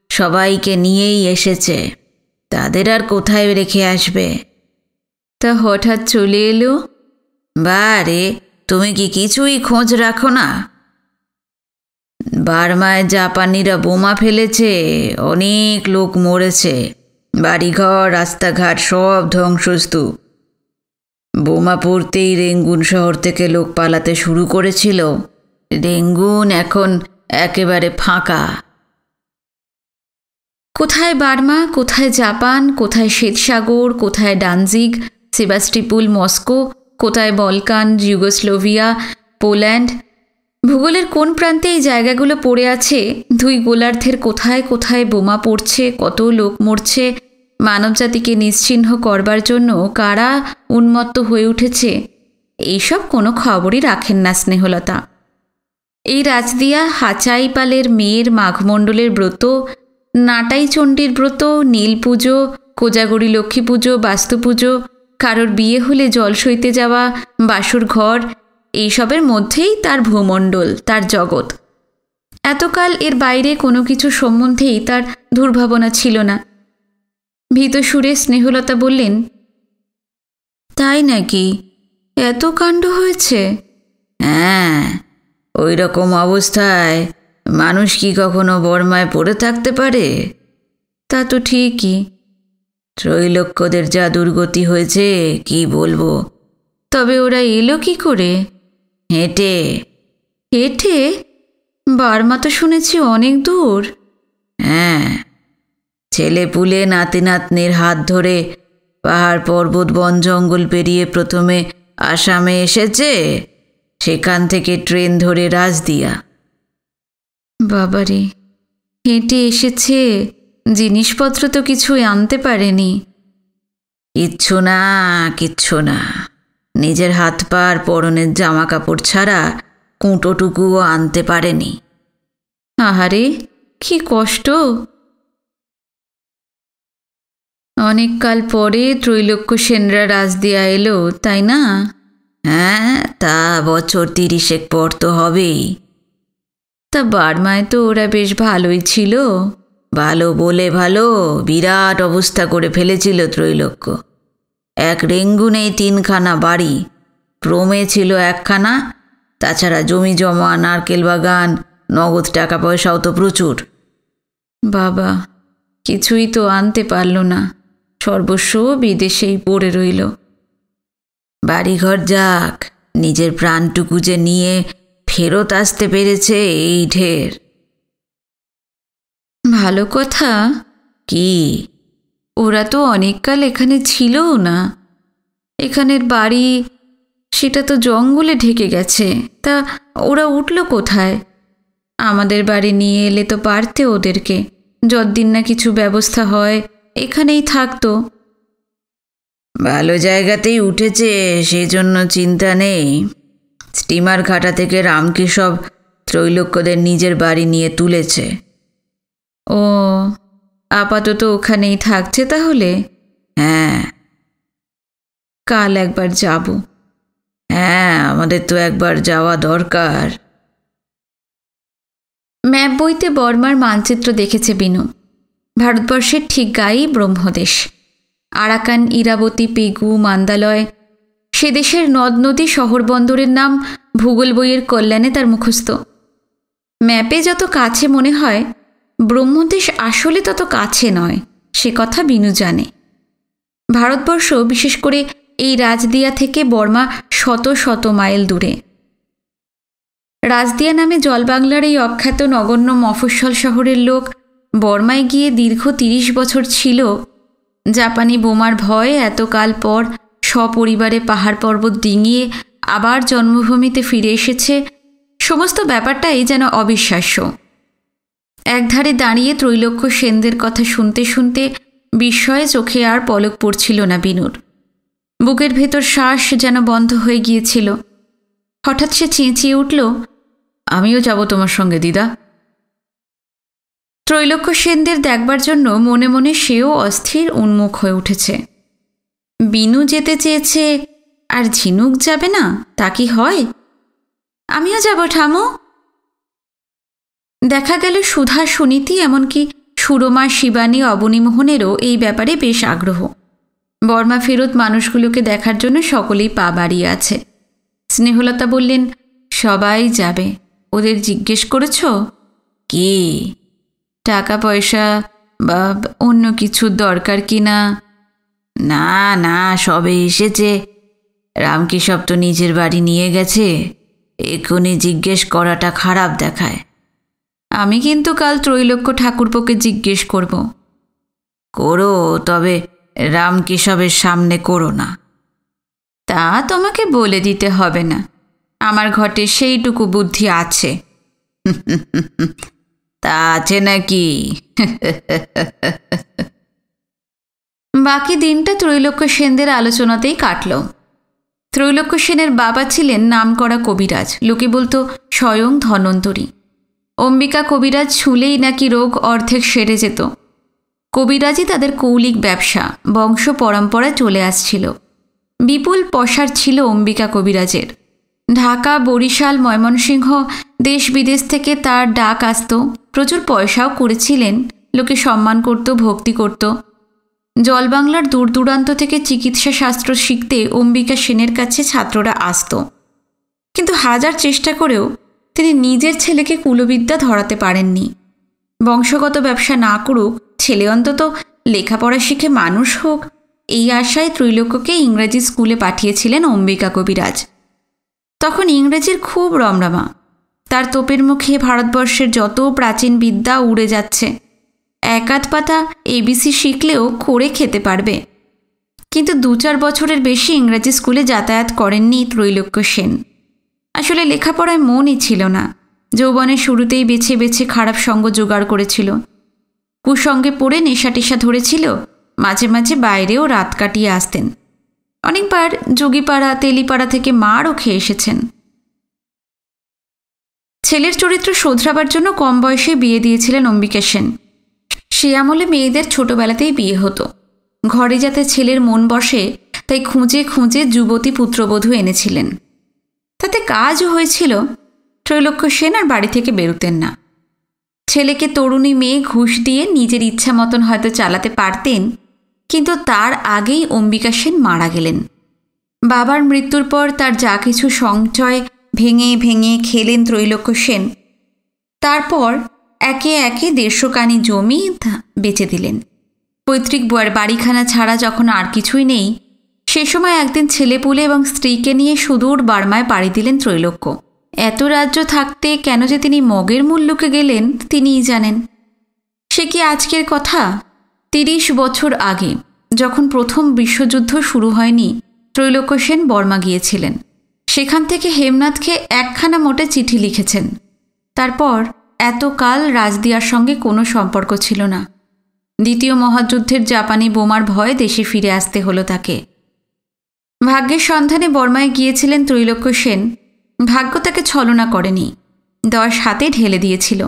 সবাইকে নিয়েই এসেছে, তাদের আর কোথায় রেখে আসবে? তা হঠাৎ চলে এলো? বারে, তুমি কি কিছুই খোঁজ রাখো না? বার্মায় জাপানিরা বোমা ফেলেছে, অনেক লোক মরেছে, বাড়িঘর রাস্তাঘাট সব ধ্বংসস্তূপ। বোমা পড়তেই রেঙ্গুন শহর থেকে লোক পালাতে শুরু করেছিল। রেঙ্গুন এখন একেবারে ফাঁকা। কোথায় বার্মা, কোথায় জাপান, কোথায় শ্বেতসাগর, কোথায় ডানজিগ, সেবাস্টিপুল, মস্কো, কোথায় বলকান, যুগোস্লোভিয়া, পোল্যান্ড। ভূগোলের কোন প্রান্তে এই জায়গাগুলো পড়ে আছে? দুই গোলার্ধের কোথায় কোথায় বোমা পড়ছে, কত লোক মরছে, মানবজাতিকে নিশ্চিহ্ন করবার জন্য কারা উন্মত্ত হয়ে উঠেছে, এইসব কোনো খবরই রাখেন না স্নেহলতা। এই রাজদিয়া হাচাইপালের মেয়ের মাঘমণ্ডলের ব্রত, নাটাই চণ্ডীর ব্রত, নীল পুজো, কোজাগরি লক্ষ্মী পুজো, বাস্তু পুজো, কারোর বিয়ে হলে জল সইতে যাওয়া, বাসুর ঘর, এইসবের মধ্যেই তার ভূমণ্ডল, তার জগৎ। এতকাল এর বাইরে কোনো কিছু সম্বন্ধেই তার দুর্ভাবনা ছিল না। ভীত সুরে স্নেহলতা বললেন, তাই নাকি? এত কাণ্ড হয়েছে? হ্যাঁ, ওই রকম অবস্থায় মানুষ কি কখনো বর্মায় পড়ে থাকতে পারে? তা তো ঠিকই। ত্রৈলোক্যদের যা দুর্গতি হয়েছে কি বলবো। তবে ওরা এলো কি করে? হেঁটে। হেঁটে? বার্মা তো শুনেছি অনেক দূর। হ্যাঁ, ছেলে পুলে নাতি নাতনির হাত ধরে পাহাড় পর্বত বন জঙ্গল পেরিয়ে প্রথমে আসামে এসেছে, সেখান থেকে ট্রেন ধরে রাজদিয়া। বাবারে, হেঁটে এসেছে, জিনিসপত্র তো কিছুই আনতে পারেনি? কিচ্ছু না, কিচ্ছু না। নিজের হাত পা আর পরনের জামা কাপড় ছাড়া কুঁটোটুকুও আনতে পারেনি। আহারে, কি কষ্ট! অনেক কাল পরে ত্রৈলোক্য সেনরা রাজদিয়া এলো, তাই না? হ্যাঁ, তা বছর 30 পর তো হবেই। তা বার্মায় তো ওরা বেশ ভালোই ছিল। ভালো বলে ভালো, বিরাট অবস্থা করে ফেলেছিল ত্রৈলোক্য। এক রেঙ্গুনেই 3খানা বাড়ি, প্রমে ছিল 1খানা, তাছাড়া জমি জমা, নারকেল বাগান, নগদ টাকা পয়সাও তো প্রচুর। বাবা, কিছুই তো আনতে পারল না, সর্বস্ব বিদেশেই পড়ে রইল। বাড়িঘর যাক, নিজের প্রাণটুকু যে নিয়ে ফেরত আসতে পেরেছে এই ঢের। ভালো কথা। কি? ওরা তো অনেককাল এখানে ছিলও না। এখানের বাড়ি, সেটা তো জঙ্গলে ঢেকে গেছে। তা ওরা উঠল কোথায়? আমাদের বাড়ি নিয়ে এলে তো পারতে ওদেরকে, যতদিন না কিছু ব্যবস্থা হয় এখানেই থাকতো। ভালো জায়গাতেই উঠেছে, সেজন্য চিন্তা নেই। স্টিমার ঘাটা থেকে রামকেশব ত্রৈলোক্যদের নিজের বাড়ি নিয়ে তুলেছে। ও, আপাতত ওখানেই থাকছে তাহলে? হ্যাঁ। কাল একবার যাব। হ্যাঁ, আমাদের তো একবার যাওয়া দরকার। ম্যাপ বইতে বর্মার মানচিত্র দেখেছে বিনু। ভারতবর্ষের ঠিক গায়েই ব্রহ্মদেশ। আরাকান, ইরাবতী, পেগু, মান্দালয়, সে দেশের নদ নদী শহর বন্দরের নাম ভূগোল বইয়ের কল্যাণে তার মুখস্থ। ম্যাপে যত কাছে মনে হয়, ব্রহ্মদেশ আসলে তত কাছে নয়, সে কথা বিনু জানে। ভারতবর্ষ, বিশেষ করে এই রাজদিয়া থেকে বর্মা শত শত মাইল দূরে। রাজদিয়া নামে জলবাংলার এই অখ্যাত নগণ্য মফস্বল শহরের লোক বর্মায় গিয়ে দীর্ঘ 30 বছর ছিল। জাপানি বোমার ভয়ে এতকাল পর সপরিবারে পাহাড় পর্বত ডিঙিয়ে আবার জন্মভূমিতে ফিরে এসেছে। সমস্ত ব্যাপারটাই যেন অবিশ্বাস্য। একধারে দাঁড়িয়ে ত্রৈলোক্য সেনদের কথা শুনতে শুনতে বিস্ময়ে চোখে আর পলক পড়ছিল না বিনুর। বুকের ভেতর শ্বাস যেন বন্ধ হয়ে গিয়েছিল। হঠাৎ সে চেঁচিয়ে উঠল, আমিও যাব তোমার সঙ্গে দিদা। ত্রৈলোক্য সেনদের দেখবার জন্য মনে মনে সেও অস্থির উন্মুখ হয়ে উঠেছে। বিনু যেতে চেয়েছে আর ঝিনুক যাবে না, তা কি হয়? আমিও যাব ঠামু। দেখা গেল সুধা, সুনীতি, এমনকি সুরমা, শিবানী, অবনীমোহনেরও এই ব্যাপারে বেশ আগ্রহ। বর্মা ফেরত মানুষগুলোকে দেখার জন্য সকলেই পা বাড়িয়ে আছে। স্নেহলতা বললেন, সবাই যাবে। ওদের জিজ্ঞেস করেছ? কি? টাকা পয়সা বা অন্য কিছুর দরকার কি না? না না, সবে এসেছে। রামকেশব তো নিজের বাড়ি নিয়ে গেছে, এক্ষুনি জিজ্ঞেস করাটা খারাপ দেখায়। আমি কিন্তু কাল ত্রৈলোক্য ঠাকুরপোকে জিজ্ঞেস করব। করো, তবে রামকেশবের সামনে করো না। তা তোমাকে বলে দিতে হবে না, আমার ঘটে সেইটুকু বুদ্ধি আছে। তা আছে নাকি? বাকি দিনটা ত্রৈলোক্য সেনদের আলোচনাতেই কাটল। ত্রৈলোক্য সেনের বাবা ছিলেন নামকরা কবিরাজ, লোকে বলতো স্বয়ং ধন্বন্তরী। অম্বিকা কবিরাজ ছুলেই নাকি রোগ অর্ধেক সেরে যেত। কবিরাজই তাদের কৌলিক ব্যবসা, বংশ পরম্পরা চলে আসছিল। বিপুল পসার ছিল অম্বিকা কবিরাজের। ঢাকা, বরিশাল, ময়মনসিংহ, দেশ বিদেশ থেকে তার ডাক আসত। প্রচুর পয়সাও করেছিলেন, লোকে সম্মান করত, ভক্তি করত। জলবাংলার দূর দূরান্ত থেকে চিকিৎসা শাস্ত্র শিখতে অম্বিকা সেনের কাছে ছাত্ররা আসত। কিন্তু হাজার চেষ্টা করেও তিনি নিজের ছেলেকে কুলবিদ্যা ধরাতে পারেননি। বংশগত ব্যবসা না করুক, ছেলে অন্তত লেখাপড়া শিখে মানুষ হোক, এই আশায় ত্রৈলোক্যকে ইংরেজি স্কুলে পাঠিয়েছিলেন অম্বিকা কবিরাজ। তখন ইংরেজির খুব রমরমা। তার তোপের মুখে ভারতবর্ষের যত প্রাচীন বিদ্যা উড়ে যাচ্ছে। এক আধ পাতা এবিসি শিখলেও করে খেতে পারবে। কিন্তু 2-4 বছরের বেশি ইংরেজি স্কুলে যাতায়াত করেননি ত্রৈলোক্য সেন। আসলে লেখাপড়ায় মনই ছিল না। যৌবনের শুরুতেই বেছে বেছে খারাপ সঙ্গ জোগাড় করেছিল। কুসঙ্গে পড়ে নেশা টেশা ধরেছিল। মাঝে মাঝে বাইরেও রাত কাটিয়ে আসতেন। অনেকবার যোগীপাড়া, তেলিপাড়া থেকে মারও খেয়ে এসেছেন। ছেলের চরিত্র শোধরাবার জন্য কম বয়সে বিয়ে দিয়েছিলেন অম্বিকা সেন। সে আমলে মেয়েদের ছোটবেলাতেই বিয়ে হতো। ঘরে যাতে ছেলের মন বসে তাই খুঁজে খুঁজে যুবতী পুত্রবধূ এনেছিলেন। তাতে কাজও হয়েছিল। ত্রৈলোক্য সেন আর বাড়ি থেকে বেরোতেন না। ছেলেকে তরুণী মেয়ে ঘুষ দিয়ে নিজের ইচ্ছা মতন হয়তো চালাতে পারতেন, কিন্তু তার আগেই অম্বিকা সেন মারা গেলেন। বাবার মৃত্যুর পর তার যা কিছু সঞ্চয় ভেঙে ভেঙে খেলেন ত্রৈলোক্য সেন। তারপর একে একে 150 কানি জমি বেচে দিলেন। পৈতৃক বাড়িখানা ছাড়া যখন আর কিছুই নেই, সে সময় একদিন ছেলেপুলে এবং স্ত্রীকে নিয়ে সুদূর বার্মায় পাড়ি দিলেন ত্রৈলোক্য। এত রাজ্য থাকতে কেন যে তিনি মগের মূল্যকে গেলেন তিনিই জানেন। সে কি আজকের কথা? 30 বছর আগে, যখন প্রথম বিশ্বযুদ্ধ শুরু হয়নি, ত্রৈলোক্য সেন বর্মা গিয়েছিলেন। সেখান থেকে হেমনাথকে একখানা মোটে চিঠি লিখেছেন। তারপর এতকাল রাজদিয়ার সঙ্গে কোনো সম্পর্ক ছিল না। দ্বিতীয় মহাযুদ্ধের জাপানি বোমার ভয়ে দেশে ফিরে আসতে হলো তাকে। ভাগ্যের সন্ধানে বর্মায় গিয়েছিলেন ত্রৈলোক্য সেন। ভাগ্য তাকে ছলনা করেনি, 10 হাতে ঢেলে দিয়েছিল।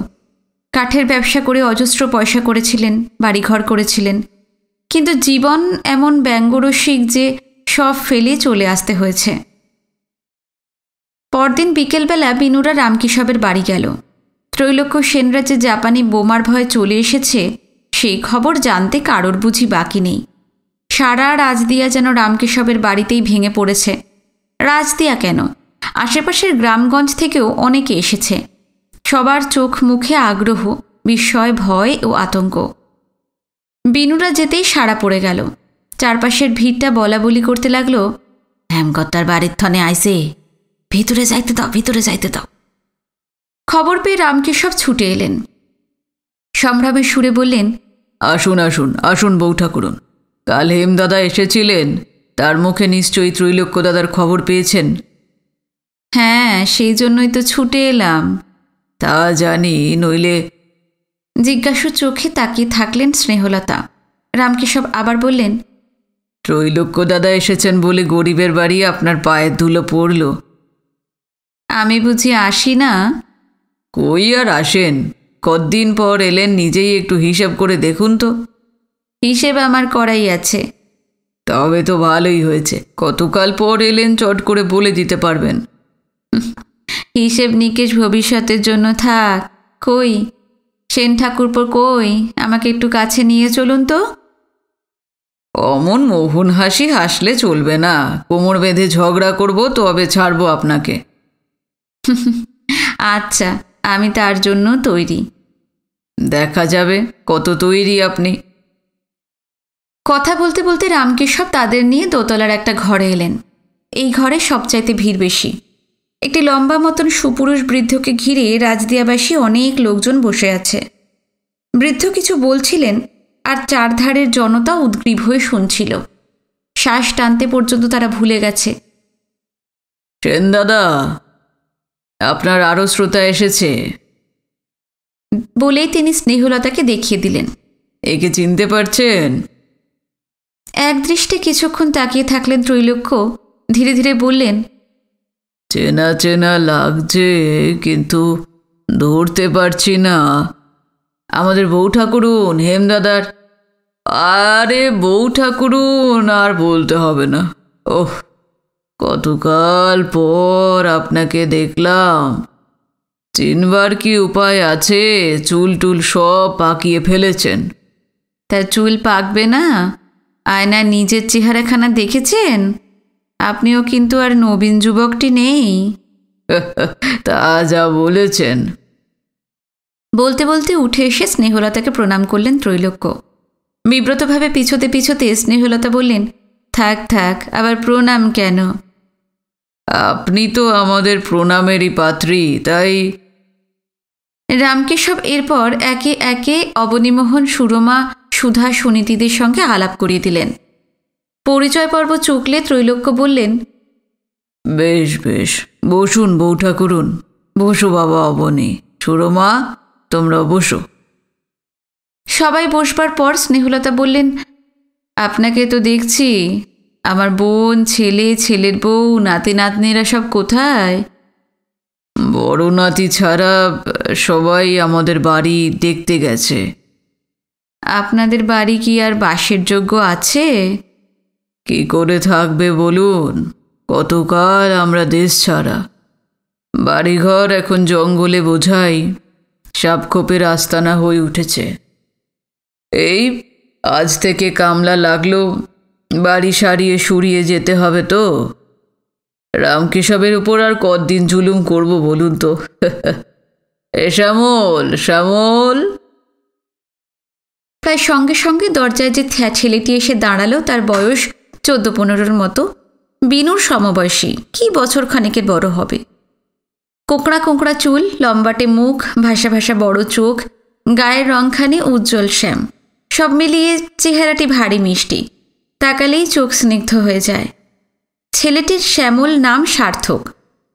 কাঠের ব্যবসা করে অজস্র পয়সা করেছিলেন, বাড়িঘর করেছিলেন। কিন্তু জীবন এমন ব্যঙ্গরসিক যে সব ফেলে চলে আসতে হয়েছে। পরদিন বিকেলবেলা বিনুরা রামকেশবের বাড়ি গেল। ত্রৈলোক্য সেনরা যে জাপানি বোমার ভয়ে চলে এসেছে, সেই খবর জানতে কারোর বুঝি বাকি নেই। সারা রাজদিয়া যেন রামকেশবের বাড়িতেই ভেঙে পড়েছে। রাজদিয়া কেন, আশেপাশের গ্রামগঞ্জ থেকেও অনেকে এসেছে। সবার চোখ মুখে আগ্রহ, বিস্ময়, ভয় ও আতঙ্ক। বিনুরা যেতেই সাড়া পড়ে গেল। চারপাশের ভিড়টা বলা বলি করতে লাগলো, হেমকর্তার বাড়ির থনে আইসে, ভিতরে যাইতে দাও, ভিতরে যাইতে দাও। খবর পেয়ে রামকেশব ছুটে এলেন। সম্ভ্রমের সুরে বললেন, আসুন আসুন আসুন বউ ঠাকুরন, কাল হেমদাদা এসেছিলেন, তার মুখে নিশ্চয়ই ত্রৈলোক্য দাদার খবর পেয়েছেন। হ্যাঁ, সেই জন্যই তো ছুটে এলাম। তা জানি, নইলে। জিজ্ঞাসু চোখে তাকিয়ে থাকলেন স্নেহলতা। রামকেশব আবার বললেন, ত্রৈলোক্য দাদা এসেছেন বলে গরিবের বাড়ি আপনার পায়ের ধুলো পড়ল। আমি বুঝি আসি না? কই আর আসেন, কতদিন পর এলেন, নিজেই একটু হিসাব করে দেখুন তো। হিসেব আমার করাই আছে। তবে তো ভালোই হয়েছে, কতকাল পর এলেন, চট করে বলে দিতে পারবেন। হিসেব নিকেশ ভবিষ্যতের জন্য থাক। কই সেন ঠাকুরপো কই? আমাকে একটু কাছে নিয়ে চলুন তো। অমন মোহন হাসি হাসলে চলবে না, কোমর বেঁধে ঝগড়া করব তবে ছাড়বো আপনাকে। আচ্ছা, আমি তার জন্য তৈরি। দেখা যাবে কত তৈরি আপনি। কথা বলতে বলতে রামকেশব তাদের নিয়ে দোতলার একটা ঘরে এলেন। এই ঘরে সবচাইতে ভিড় বেশি। একটি লম্বা মতন সুপুরুষ বৃদ্ধকে ঘিরে রাজদিয়াবাসী অনেক লোকজন বসে আছে। বৃদ্ধ কিছু বলছিলেন আর চারধারের জনতা উদ্গ্রীব হয়ে শুনছিল। শ্বাস টানতে পর্যন্ত তারা ভুলে গেছে। সেন দাদা, আপনার আরও শ্রোতা এসেছে বলেই তিনি স্নেহলতাকে দেখিয়ে দিলেন। একে চিনতে পারছেন? একদৃষ্টে কিছুক্ষণ তাকিয়ে থাকলেন ত্রৈলোক্য। ধীরে ধীরে বললেন, চেনা চেনা লাগছে, কিন্তু ধরতে পারছি না। আমাদের বউ ঠাকুরুন, হেমদাদার। আরে বউ ঠাকুরুন, আর বলতে হবে না। ওহ, কতকাল পর আপনাকে দেখলাম। চিনবার কি উপায় আছে? চুল টুল সব পাকিয়ে ফেলেছেন। তার চুল পাকবে না? আয়নায় নিজের চেহারাখানা দেখেছেন? আপনিও কিন্তু আর নবীন যুবকটি নেই। তা যা বলেছেন। বলতে বলতে উঠে এসে স্নেহলতাকে প্রণাম করলেন ত্রৈলোক্য। বিব্রতভাবে পিছোতে পিছোতে স্নেহলতা বললেন, থাক থাক, আবার প্রণাম কেন? আপনি তো আমাদের প্রণামেরই পাত্রী, তাই। রামকেশব এরপর একে একে অবনীমোহন, সুরমা, সুধা, সুনীতিদের সঙ্গে আলাপ করিয়ে দিলেন। পরিচয় পর্ব চুকলে ত্রৈলোক্য বললেন, বেশ বেশ, বসুন বউ ঠাকুরুন। বসো বাবা অবনী, সুরমা, তোমরা বসো। সবাই বসবার পর স্নেহলতা বললেন, আপনাকে তো দেখছি। আমার বোন, ছেলে, ছেলের বউ, নাতি নাতনিরা সব কোথায়? বড় নাতি ছাড়া সবাই আমাদের বাড়ি দেখতে গেছে। আপনাদের বাড়ি কি আর বাসের যোগ্য আছে? কি করে থাকবে বলুন? কতকাল আমরা দেশ ছাড়া। বাড়িঘর এখন জঙ্গলে বোঝাই সাপখোপের আস্তানা হয়ে উঠেছে। এই আজ থেকে কামলা লাগলো, বাড়ি সারিয়ে সুরিয়ে যেতে হবে তো। রামকেশবের উপর আর কতদিন জুলুম করব বলুন তো। এ শ্যামল, শ্যামল। প্রায় সঙ্গে সঙ্গে দরজায় যে ছেলেটি এসে দাঁড়ালো তার বয়স 14-15 মতো। বিনুর সমবয়সী, কি বছর খানেকের বড় হবে। কোঁকড়া কোঁকড়া চুল, লম্বাটে মুখ, ভাসা ভাসা বড় চোখ, গায়ের রংখানি উজ্জ্বল শ্যাম। সব মিলিয়ে চেহারাটি ভারী মিষ্টি, তাকালেই চোখ স্নিগ্ধ হয়ে যায়। ছেলেটির শ্যামল নাম সার্থক।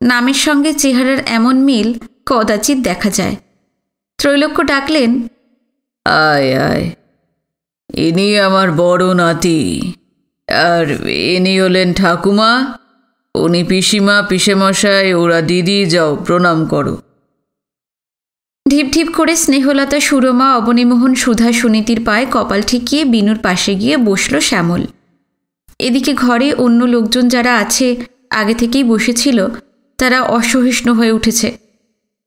নামের সঙ্গে চেহারার এমন মিল কদাচিৎ দেখা যায়। ত্রৈলোক্য ডাকলেন, আয় আয়। ইনি আমার বড় নাতি, আর ইনি হলেন ঠাকুমা। উনি পিসিমা, পিসেমশাই, ওরা দিদি। যাও প্রণাম করো। ঢিপ ঢিপ করে স্নেহলতা, সুরমা, অবনীমোহন, সুধা, সুনীতির পায়ে কপাল ঠেকিয়ে বিনুর পাশে গিয়ে বসল শ্যামল। এদিকে ঘরে অন্য লোকজন যারা আছে, আগে থেকেই বসেছিল, তারা অসহিষ্ণু হয়ে উঠেছে।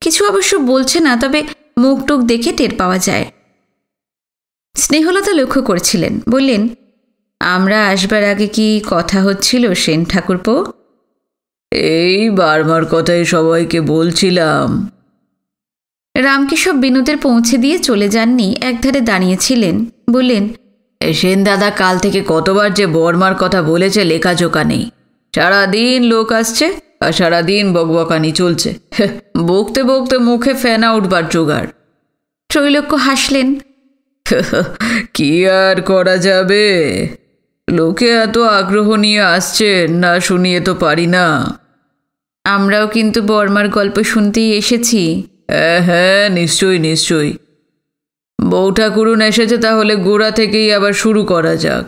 কিছু অবশ্য বলছে না, তবে মুখ টুক দেখে টের পাওয়া যায়। স্নেহলতা লক্ষ্য করেছিলেন, বললেন, আমরা আসবার আগে কি কথা হচ্ছিল সেন ঠাকুরপো? এই বারবার কথাই সবাইকে বলছিলাম। রামকেশব বিনুদের পৌঁছে দিয়ে চলে যাননি, একধারে দাঁড়িয়েছিলেন। বললেন, সেন দাদা কাল থেকে কতবার যে বর্মার কথা বলেছে লেখাজোকা নেই। সারাদিন লোক আসছে আর সারাদিন বকবকানি চলছে। বকতে বকতে মুখে ফেনা উঠবার জোগাড়। ত্রৈলোক্য হাসলেন, কি আর করা যাবে? লোকে এত আগ্রহ নিয়ে আসছেন, না শুনিয়ে তো পারি না। আমরাও কিন্তু বর্মার গল্প শুনতেই এসেছি। হ্যাঁ হ্যাঁ, নিশ্চয়ই নিশ্চয়ই। বউ ঠাকুরুন এসেছে, তাহলে গোড়া থেকেই আবার শুরু করা যাক।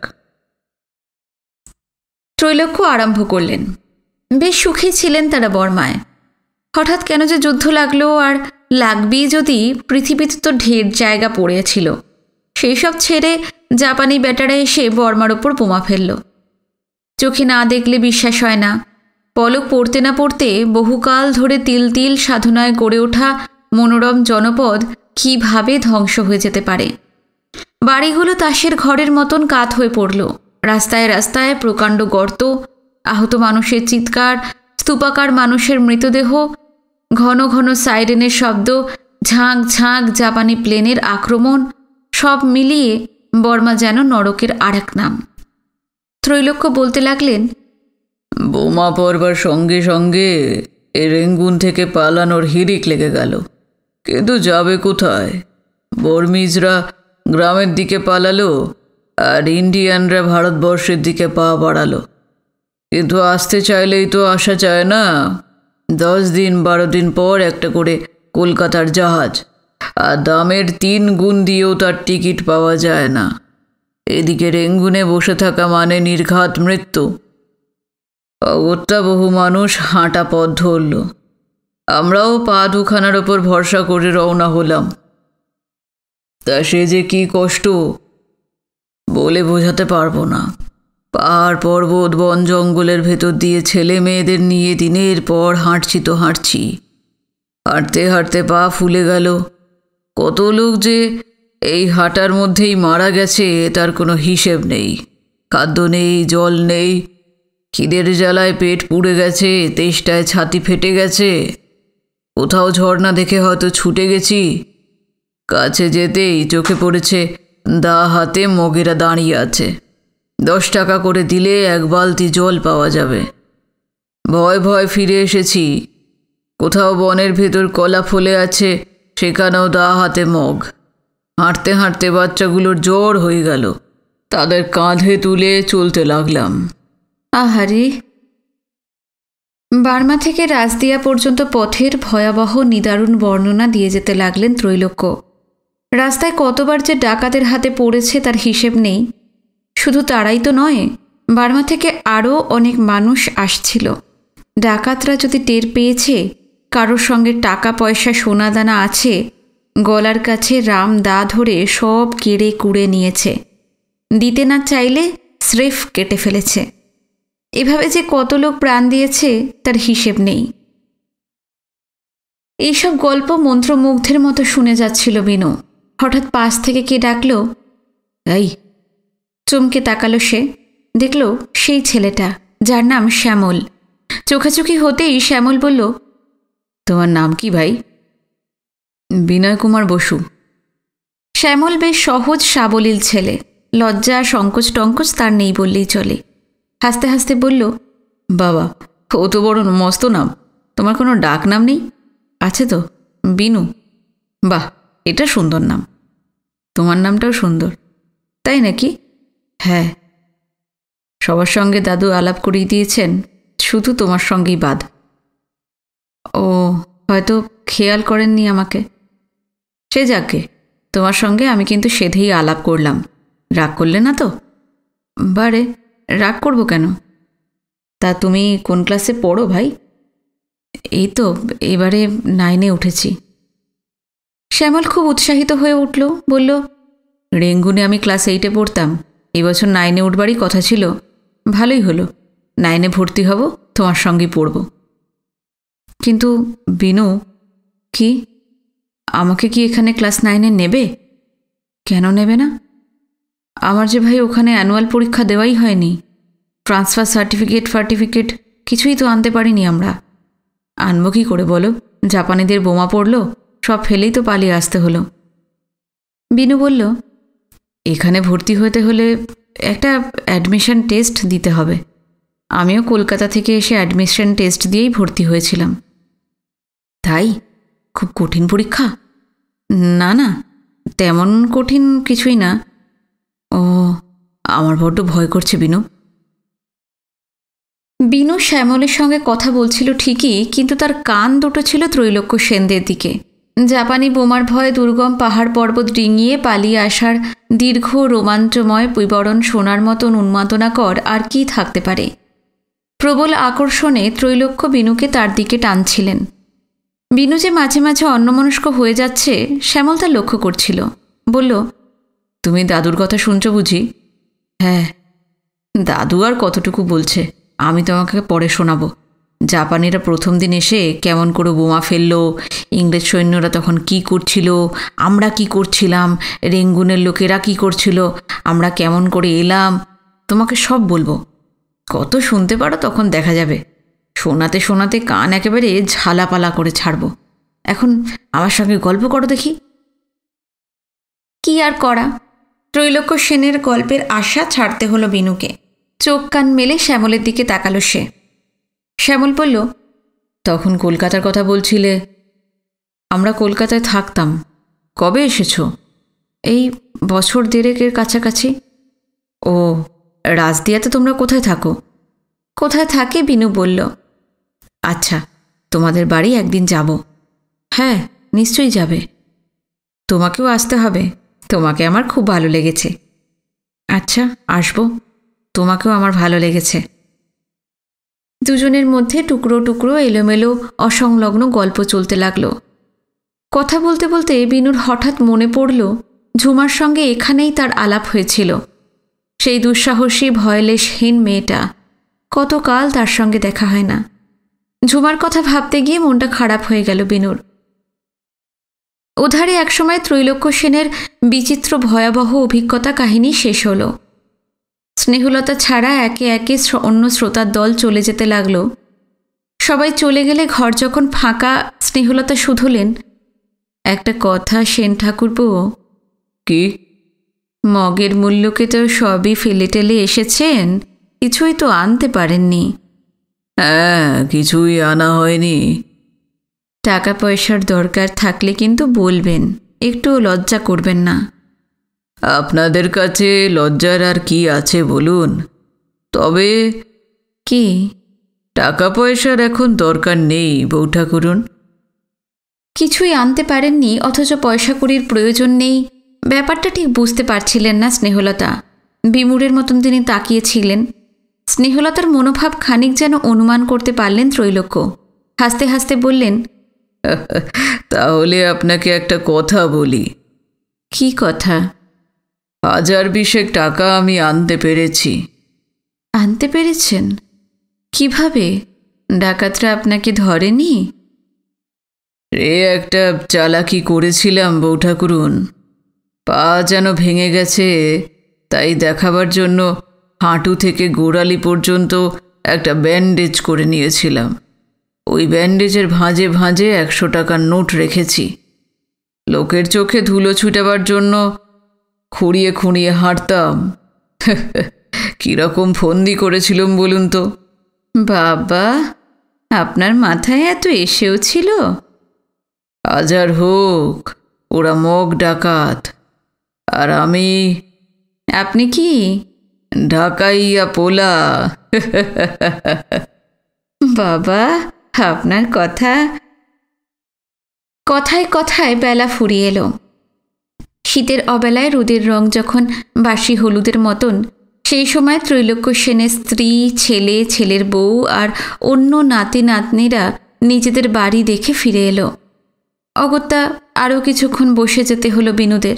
ত্রৈলোক্য আরম্ভ করলেন। বেশ সুখী ছিলেন তারা বর্মায়। হঠাৎ কেন যে যুদ্ধ লাগলো, আর লাগবেই যদি, পৃথিবীতে তো ঢের জায়গা পড়েছিল। সেই সব ছেড়ে জাপানি বেটারা এসে বর্মার ওপর বোমা ফেলল। চোখে না দেখলে বিশ্বাস হয় না। পলক পড়তে না পড়তে বহুকাল ধরে তিল তিল সাধনায় গড়ে ওঠা মনোরম জনপদ কীভাবে ধ্বংস হয়ে যেতে পারে। বাড়িগুলো তাসের ঘরের মতন কাত হয়ে পড়ল। রাস্তায় রাস্তায় প্রকাণ্ড গর্ত, আহত মানুষের চিৎকার, স্তূপাকার মানুষের মৃতদেহ, ঘন ঘন সাইরেনের শব্দ, ঝাঁক ঝাঁক জাপানি প্লেনের আক্রমণ, সব মিলিয়ে বর্মা যেন নরকের আর এক নাম। ত্রৈলোক্য বলতে লাগলেন, বোমা পড়বার সঙ্গে সঙ্গে এ রেঙ্গুন থেকে পালানোর হিড়িক লেগে গেল, কিন্তু যাবে কোথায়? বর্মিজরা গ্রামের দিকে পালালো আর ইন্ডিয়ানরা ভারতবর্ষের দিকে পা বাড়ালো, কিন্তু আসতে চাইলেই তো আসা চায় না। 10 দিন 12 দিন পর একটা করে কলকাতার জাহাজ, আর দামের 3 গুণ দিয়েও তার টিকিট পাওয়া যায় না। এদিকে রেঙ্গুনে বসে থাকা মানে নির্ঘাত মৃত্যু। অগত্যা বহু মানুষ হাঁটা পথ ধরল। আমরাও পা দুখানার ওপর ভরসা করে রওনা হলাম। তা সে যে কি কষ্ট বলে বোঝাতে পারবো না। পাহাড় পর্বত বন জঙ্গলের ভেতর দিয়ে ছেলে মেয়েদের নিয়ে দিনের পর হাঁটছি তো হাঁটছি। হাঁটতে হাঁটতে পা ফুলে গেল। কত লোক যে এই হাঁটার মধ্যেই মারা গেছে তার কোনো হিসেব নেই। খাদ্য নেই, জল নেই, খিদের জ্বালায় পেট পুড়ে গেছে, তেষ্টায় ছাতি ফেটে গেছে। কোথাও ঝর্ণা দেখে হয়তো ছুটে গেছি। কাছে যেতেই চোখে পড়েছে দা হাতে মগেরা দাঁড়িয়ে আছে। 10 টাকা করে দিলে 1 বালতি জল পাওয়া যাবে। ভয় ভয় ফিরে এসেছি। কোথাও বনের ভেতর কলা ফলে আছে, সেখানেও দা হাতে মগ। হাঁটতে হাঁটতে বাচ্চাগুলোর জ্বর হয়ে গেল। তাদের কাঁধে তুলে চলতে লাগলাম। আহারে! বার্মা থেকে রাজদিয়া পর্যন্ত পথের ভয়াবহ নিদারুণ বর্ণনা দিয়ে যেতে লাগলেন ত্রৈলোক্য। রাস্তায় কতবার যে ডাকাতের হাতে পড়েছে তার হিসেব নেই। শুধু তারাই তো নয়, বার্মা থেকে আরও অনেক মানুষ আসছিল। ডাকাতরা যদি টের পেয়েছে কারোর সঙ্গে টাকা পয়সা সোনাদানা আছে, গলার কাছে রাম দা ধরে সব কেড়ে কুড়ে নিয়েছে। দিতে না চাইলে স্রেফ কেটে ফেলেছে। এভাবে যে কত লোক প্রাণ দিয়েছে তার হিসেব নেই। এইসব গল্প মন্ত্রমুগ্ধের মতো শুনে যাচ্ছিল বিনু। হঠাৎ পাশ থেকে কে ডাকল, এই! চমকে তাকালো সে। দেখল সেই ছেলেটা, যার নাম শ্যামল। চোখাচোখি হতেই শ্যামল বলল, তোমার নাম কি ভাই? বিনয় কুমার বসু। শ্যামল বেশ সহজ সাবলীল ছেলে। লজ্জা সংকোচ টঙ্কোচ তার নেই বললেই চলে। হাসতে হাসতে বলল, বাবা, ও তো বড় মস্ত নাম। তোমার কোনো ডাক নাম নেই? আছে তো, বিনু। বাহ, এটা সুন্দর নাম। তোমার নামটাও সুন্দর। তাই নাকি? হ্যাঁ। সবার সঙ্গে দাদু আলাপ করিয়ে দিয়েছেন, শুধু তোমার সঙ্গেই বাদ। ও হয়তো খেয়াল করেননি আমাকে। সে যাকে, তোমার সঙ্গে আমি কিন্তু সেধেই আলাপ করলাম। রাগ করলে না তো? বারে, রাগ করব কেন? তা তুমি কোন ক্লাসে পড়ো ভাই? এই তো এবারে 9-এ উঠেছি। শ্যামল খুব উৎসাহিত হয়ে উঠল, বলল, রেঙ্গুনে আমি ক্লাস 8-এ পড়তাম। এবছর 9-এ উঠবারই কথা ছিল। ভালোই হলো, 9-এ ভর্তি হব, তোমার সঙ্গেই পড়ব। কিন্তু বিনু, কি আমাকে কি এখানে ক্লাস 9-এ নেবে? কেন নেবে না? আমার যে ভাই ওখানে অ্যানুয়াল পরীক্ষা দেওয়াই হয়নি। ট্রান্সফার সার্টিফিকেট কিছুই তো আনতে পারিনি আমরা। আনবো কী করে বলো? জাপানিদের বোমা পড়ল, সব ফেলেই তো পালিয়ে আসতে হলো। বিনু বলল, এখানে ভর্তি হতে হলে একটা অ্যাডমিশন টেস্ট দিতে হবে। আমিও কলকাতা থেকে এসে অ্যাডমিশন টেস্ট দিয়েই ভর্তি হয়েছিলাম। তাই? খুব কঠিন পরীক্ষা? না না, তেমন কঠিন কিছুই না। ও, আমার বড্ড ভয় করছে বিনু। বিনু শ্যামলের সঙ্গে কথা বলছিল ঠিকই, কিন্তু তার কান দুটো ছিল ত্রৈলোক্য সেনদের দিকে। জাপানি বোমার ভয়ে দুর্গম পাহাড় পর্বত ডিঙিয়ে পালিয়ে আসার দীর্ঘ রোমাঞ্চময় বিবরণ শোনার মতন উন্মাদনাকর আর কি থাকতে পারে। প্রবল আকর্ষণে ত্রৈলোক্য বিনুকে তার দিকে টানছিলেন। বিনু যে মাঝে মাঝে অন্যমনস্ক হয়ে যাচ্ছে শ্যামল তা লক্ষ্য করছিল। বলল, তুমি দাদুর কথা শুনছ বুঝি? হ্যাঁ। দাদু আর কতটুকু বলছে, আমি তোমাকে পরে শোনাবো। জাপানিরা প্রথম দিন এসে কেমন করে বোমা ফেললো, ইংরেজ সৈন্যরা তখন কি করছিল, আমরা কি করছিলাম, রেঙ্গুনের লোকেরা কি করছিল, আমরা কেমন করে এলাম, তোমাকে সব বলবো। কত শুনতে পারো তখন দেখা যাবে। শোনাতে শোনাতে কান একেবারে ঝালাপালা করে ছাড়বো। এখন আমার সঙ্গে গল্প করো দেখি। কি আর করা, ত্রৈলোক্য সেনের গল্পের আশা ছাড়তে হলো বিনুকে। চোখ কান মেলে শ্যামলের দিকে তাকালো সে। শ্যামল বলল, তখন কলকাতার কথা বলছিলে। আমরা কলকাতায় থাকতাম। কবে এসেছো? এই বছর দেড়েকের কাছাকাছি। ও, রাজদিয়াতে তোমরা কোথায় থাকো? কোথায় থাকে বিনু বলল। আচ্ছা, তোমাদের বাড়ি একদিন যাব। হ্যাঁ, নিশ্চয়ই যাবে। তোমাকেও আসতে হবে, তোমাকে আমার খুব ভালো লেগেছে। আচ্ছা, আসবো, তোমাকেও আমার ভালো লেগেছে। দুজনের মধ্যে টুকরো টুকরো এলোমেলো অসংলগ্ন গল্প চলতে লাগলো। কথা বলতে বলতে বিনুর হঠাৎ মনে পড়ল ঝুমার সঙ্গে এখানেই তার আলাপ হয়েছিল। সেই দুঃসাহসী ভয়লেশহীন মেয়েটা, কতকাল তার সঙ্গে দেখা হয় না। ঝুমার কথা ভাবতে গিয়ে মনটা খারাপ হয়ে গেল বিনুর। ওধারে একসময় ত্রৈলোক্য সেনের বিচিত্র ভয়াবহ অভিজ্ঞতা কাহিনী শেষ হলো। স্নেহলতা ছাড়া একে একে অন্য শ্রোতার দল চলে যেতে লাগল। সবাই চলে গেলে ঘর যখন ফাঁকা, স্নেহলতা শুধলেন, একটা কথা সেন ঠাকুরপো। কি? মগের মূল্যকে তো সবই ফেলে টেলে এসেছেন, কিছুই তো আনতে পারেননি। হ্যাঁ, কিছুই আনা হয়নি। টাকা পয়সার দরকার থাকলে কিন্তু বলবেন, একটুও লজ্জা করবেন না। আপনাদের কাছে লজ্জার আর কি আছে বলুন? তবে কি? টাকা পয়সার এখন দরকার নেই বউ ঠাকুরুন। কিছুই আনতে পারেননি অথচ পয়সা কড়ির প্রয়োজন নেই, ব্যাপারটা ঠিক বুঝতে পারছিলেন না স্নেহলতা। বিমূঢ়ের মতন তিনি তাকিয়েছিলেন। স্নেহলতার মনোভাব খানিক যেন অনুমান করতে পারলেন ত্রৈলোক্য। হাসতে হাসতে বললেন, তাহলে আপনাকে একটা কথা বলি। কি কথা? 1020 টাকা আমি আনতে পেরেছি। আনতে পেরেছেন? কিভাবে? ডাকাতরা আপনাকে ধরেনি? একটা চালাকি করেছিলাম বউ ঠাকুরুন। পা যেন ভেঙে গেছে, তাই দেখাবার জন্য হাঁটু থেকে গোড়ালি পর্যন্ত একটা ব্যান্ডেজ করে নিয়েছিলাম। ওই ব্যান্ডেজের ভাঁজে ভাঁজে 100 টাকার নোট রেখেছি। লোকের চোখে ধুলো ছুটাবার জন্য খুঁড়িয়ে খুঁড়িয়ে হাঁটতাম। কীরকম ফন্দি করেছিলাম বলুন তো? বাবা, আপনার মাথায় এত এসেও ছিল? হাজার হোক, ওরা মগ ডাকাত, আর আমি। আপনি কি? ঢাকাইয়া পোলা। বাবা, আপনার কথায় কথায় বেলা ফুরিয়ে এলো। শীতের অবেলায় রোদের রং যখন বাসি হলুদের মতন, সেই সময় ত্রৈলোক্য সেনের স্ত্রী, ছেলে, ছেলের বউ আর অন্য নাতি নাতনিরা নিজেদের বাড়ি দেখে ফিরে এলো। অগত্যা আরও কিছুক্ষণ বসে যেতে হলো বিনুদের।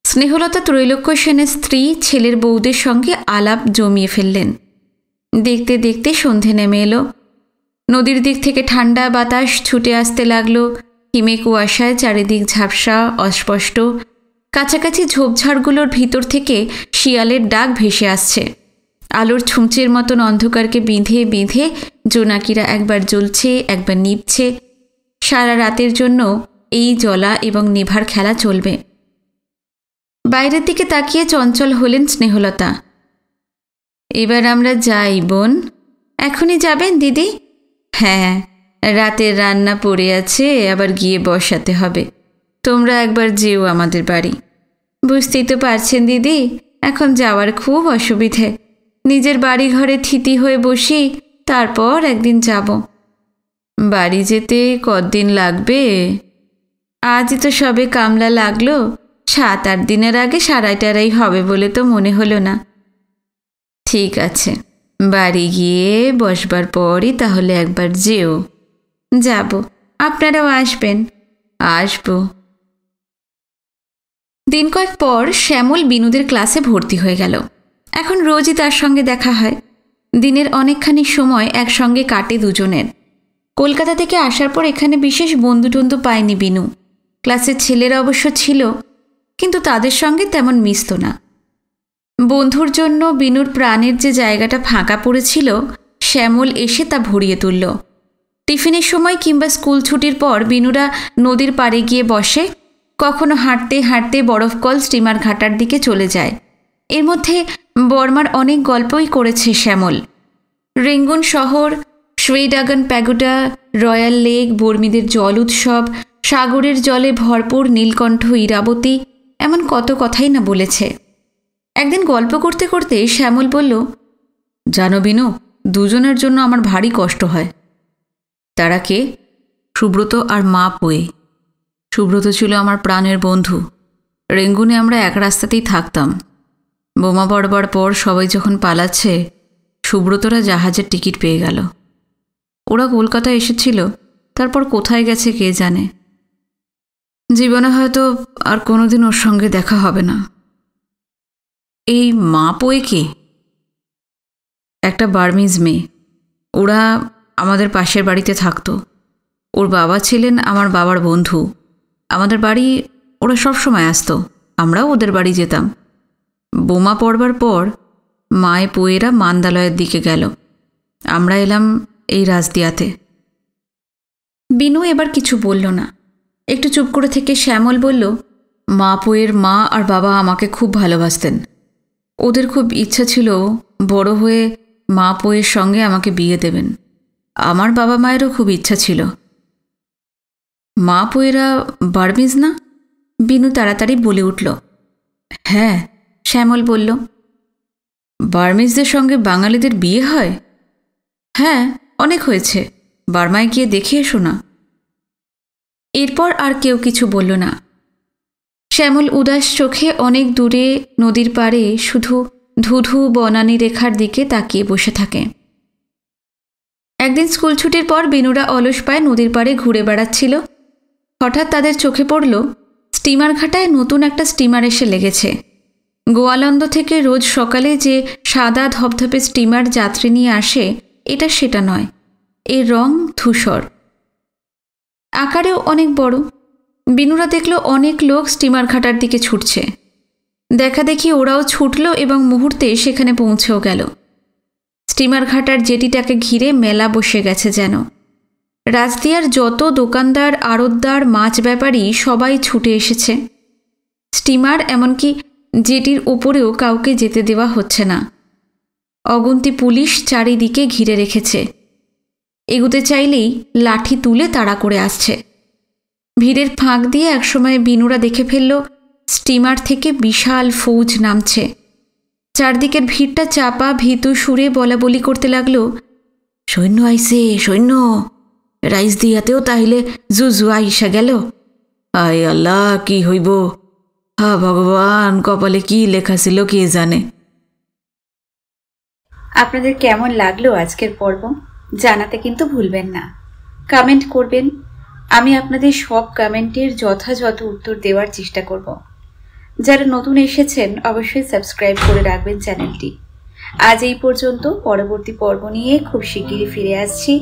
স্নেহলতা ত্রৈলোক্য সেনের স্ত্রী, ছেলের বউদের সঙ্গে আলাপ জমিয়ে ফেললেন। দেখতে দেখতে সন্ধে নেমে এলো। নদীর দিক থেকে ঠান্ডা বাতাস ছুটে আসতে লাগলো। হিমে কুয়াশায় চারিদিক ঝাপসা, অস্পষ্ট। কাছাকাছি ঝোপঝাড়গুলোর ভিতর থেকে শিয়ালের ডাক ভেসে আসছে। আলোর ছুঁচের মতন অন্ধকারকে বিঁধে বিঁধে জোনাকিরা একবার জ্বলছে, একবার নিভছে। সারা রাতের জন্য এই জ্বলা এবং নিভার খেলা চলবে। বাইরের দিকে তাকিয়ে চঞ্চল হলেন স্নেহলতা। এবার আমরা যাই বোন। এখনই যাবেন দিদি? হ্যাঁ, রাতের রান্না পড়ে আছে, আবার গিয়ে বসাতে হবে। তোমরা একবার যেও আমাদের বাড়ি। বুঝতেই তো পারছেন দিদি, এখন যাওয়ার খুব অসুবিধে। নিজের বাড়ি ঘরে থিতি হয়ে বসি, তারপর একদিন যাব। বাড়ি যেতে কতদিন লাগবে? আজই তো সবে কামলা লাগলো, 7-8 দিনের আগে সারাইটারাই হবে বলে তো মনে হলো না। ঠিক আছে, বাড়ি গিয়ে বসবার পরই তাহলে একবার যেও। যাব, আপনারাও আসবেন? আসবো। দিন কয়েক পর শ্যামল বিনুদের ক্লাসে ভর্তি হয়ে গেল। এখন রোজই তার সঙ্গে দেখা হয়। দিনের অনেকখানি সময় একসঙ্গে কাটে দুজনের। কলকাতা থেকে আসার পর এখানে বিশেষ বন্ধুটন্ধু পায়নি বিনু। ক্লাসের ছেলেরা অবশ্য ছিল, কিন্তু তাদের সঙ্গে তেমন মিশত না। বন্ধুর জন্য বিনুর প্রাণের যে জায়গাটা ফাঁকা পড়েছিল, শ্যামল এসে তা ভরিয়ে তুলল। টিফিনের সময় কিংবা স্কুল ছুটির পর বিনুরা নদীর পাড়ে গিয়ে বসে, কখনো হাঁটতে হাঁটতে বরফকল স্টিমার ঘাটার দিকে চলে যায়। এর মধ্যে বর্মার অনেক গল্পই করেছে শ্যামল। রেঙ্গুন শহর, শ্বেডাগন প্যাগোডা, রয়্যাল লেক, বর্মীদের জল উৎসব, সাগরের জলে ভরপুর নীলকণ্ঠ ইরাবতী, এমন কত কথাই না বলেছে। একদিন গল্প করতে করতে শ্যামল বলল, জানো বিনু, দুজনের জন্য আমার ভারী কষ্ট হয়। তারা কে? সুব্রত আর মা পোয়ে। সুব্রত ছিল আমার প্রাণের বন্ধু। রেঙ্গুনে আমরা এক রাস্তাতেই থাকতাম। বোমা পড়বার পর সবাই যখন পালাচ্ছে, সুব্রতরা জাহাজের টিকিট পেয়ে গেল। ওরা কলকাতা এসেছিল, তারপর কোথায় গেছে কে জানে। জীবনে হয়তো আর কোনোদিন ওর সঙ্গে দেখা হবে না। এই মা পোয়ে কে? একটা বার্মিজ মেয়ে। ওরা আমাদের পাশের বাড়িতে থাকতো। ওর বাবা ছিলেন আমার বাবার বন্ধু। আমাদের বাড়ি ওরা সব সময় আসতো, আমরাও ওদের বাড়ি যেতাম। বোমা পড়বার পর মায়ে পোয়েরা মান্দালয়ের দিকে গেল, আমরা এলাম এই রাজদিয়াতে। বিনু এবার কিছু বলল না, একটু চুপ করে থেকে শ্যামল বলল, মা পোয়ের মা আর বাবা আমাকে খুব ভালোবাসতেন। ওদের খুব ইচ্ছা ছিল বড় হয়ে মা পোয়ের সঙ্গে আমাকে বিয়ে দেবেন। আমার বাবা মায়েরও খুব ইচ্ছা ছিল। মা পোয়েরা বার্মিজ না? বিনু তাড়াতাড়ি বলে উঠল। হ্যাঁ, শ্যামল বলল। বার্মিজদের সঙ্গে বাঙালিদের বিয়ে হয়? হ্যাঁ, অনেক হয়েছে। বার্মায় গিয়ে দেখে এসো না। এরপর আর কেউ কিছু বলল না। শ্যামল উদাস চোখে অনেক দূরে নদীর পাড়ে শুধু ধুধু বনানী রেখার দিকে তাকিয়ে বসে থাকে। একদিন স্কুল ছুটির পর বিনুরা অলস পায়ে নদীর পাড়ে ঘুরে বেড়াচ্ছিল। হঠাৎ তাদের চোখে পড়ল স্টিমার ঘাটায় নতুন একটা স্টিমার এসে লেগেছে। গোয়ালন্দ থেকে রোজ সকালে যে সাদা ধপধপে স্টিমার যাত্রী নিয়ে আসে, এটা সেটা নয়। এর রং ধূসর, আকারেও অনেক বড়। বিনুরা দেখল অনেক লোক স্টিমার ঘাটার দিকে ছুটছে। দেখা দেখি ওরাও ছুটল এবং মুহূর্তে সেখানে পৌঁছেও গেল। স্টিমার ঘাটার জেটিটাকে ঘিরে মেলা বসে গেছে যেন। রাজদিয়ার যত দোকানদার, আড়তদার, মাছ ব্যাপারী সবাই ছুটে এসেছে। স্টিমার, এমনকি জেটির ওপরেও কাউকে যেতে দেওয়া হচ্ছে না। অগুন্তি পুলিশ চারিদিকে ঘিরে রেখেছে। এগুতে চাইলেই লাঠি তুলে তাড়া করে আসছে। ভিড়ের ফাঁক দিয়ে একসময় বিনুরা দেখে ফেলল স্টিমার থেকে বিশাল ফৌজ নামছে। চারদিকের ভিড়টা চাপা ভীতু সুরে বলা বলি করতে লাগলো, সৈন্য আইসে, সৈন্য। রাইজদিয়াতেও তাহলে জুজুয়া আইসা গেল। আয় আল্লাহ, কি হইব? হা ভগবান, কপালে কি লেখা ছিল কে জানে। আপনাদের কেমন লাগলো আজকের পর্ব জানাতে কিন্তু ভুলবেন না। কমেন্ট করবেন। আমি আপনাদের সব কমেন্টের যথাযথ উত্তর দেওয়ার চেষ্টা করব। যারা নতুন এসেছেন অবশ্যই সাবস্ক্রাইব করে রাখবেন চ্যানেলটি। আজ এই পর্যন্ত। পরবর্তী পর্ব নিয়ে খুব শিগগিরই ফিরে আসছি।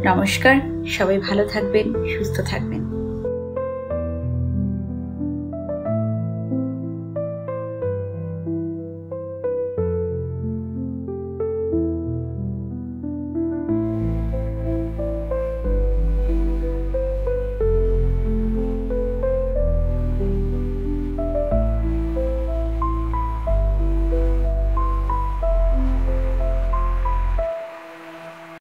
নমস্কার, সবাই ভালো থাকবেন, সুস্থ থাকবেন।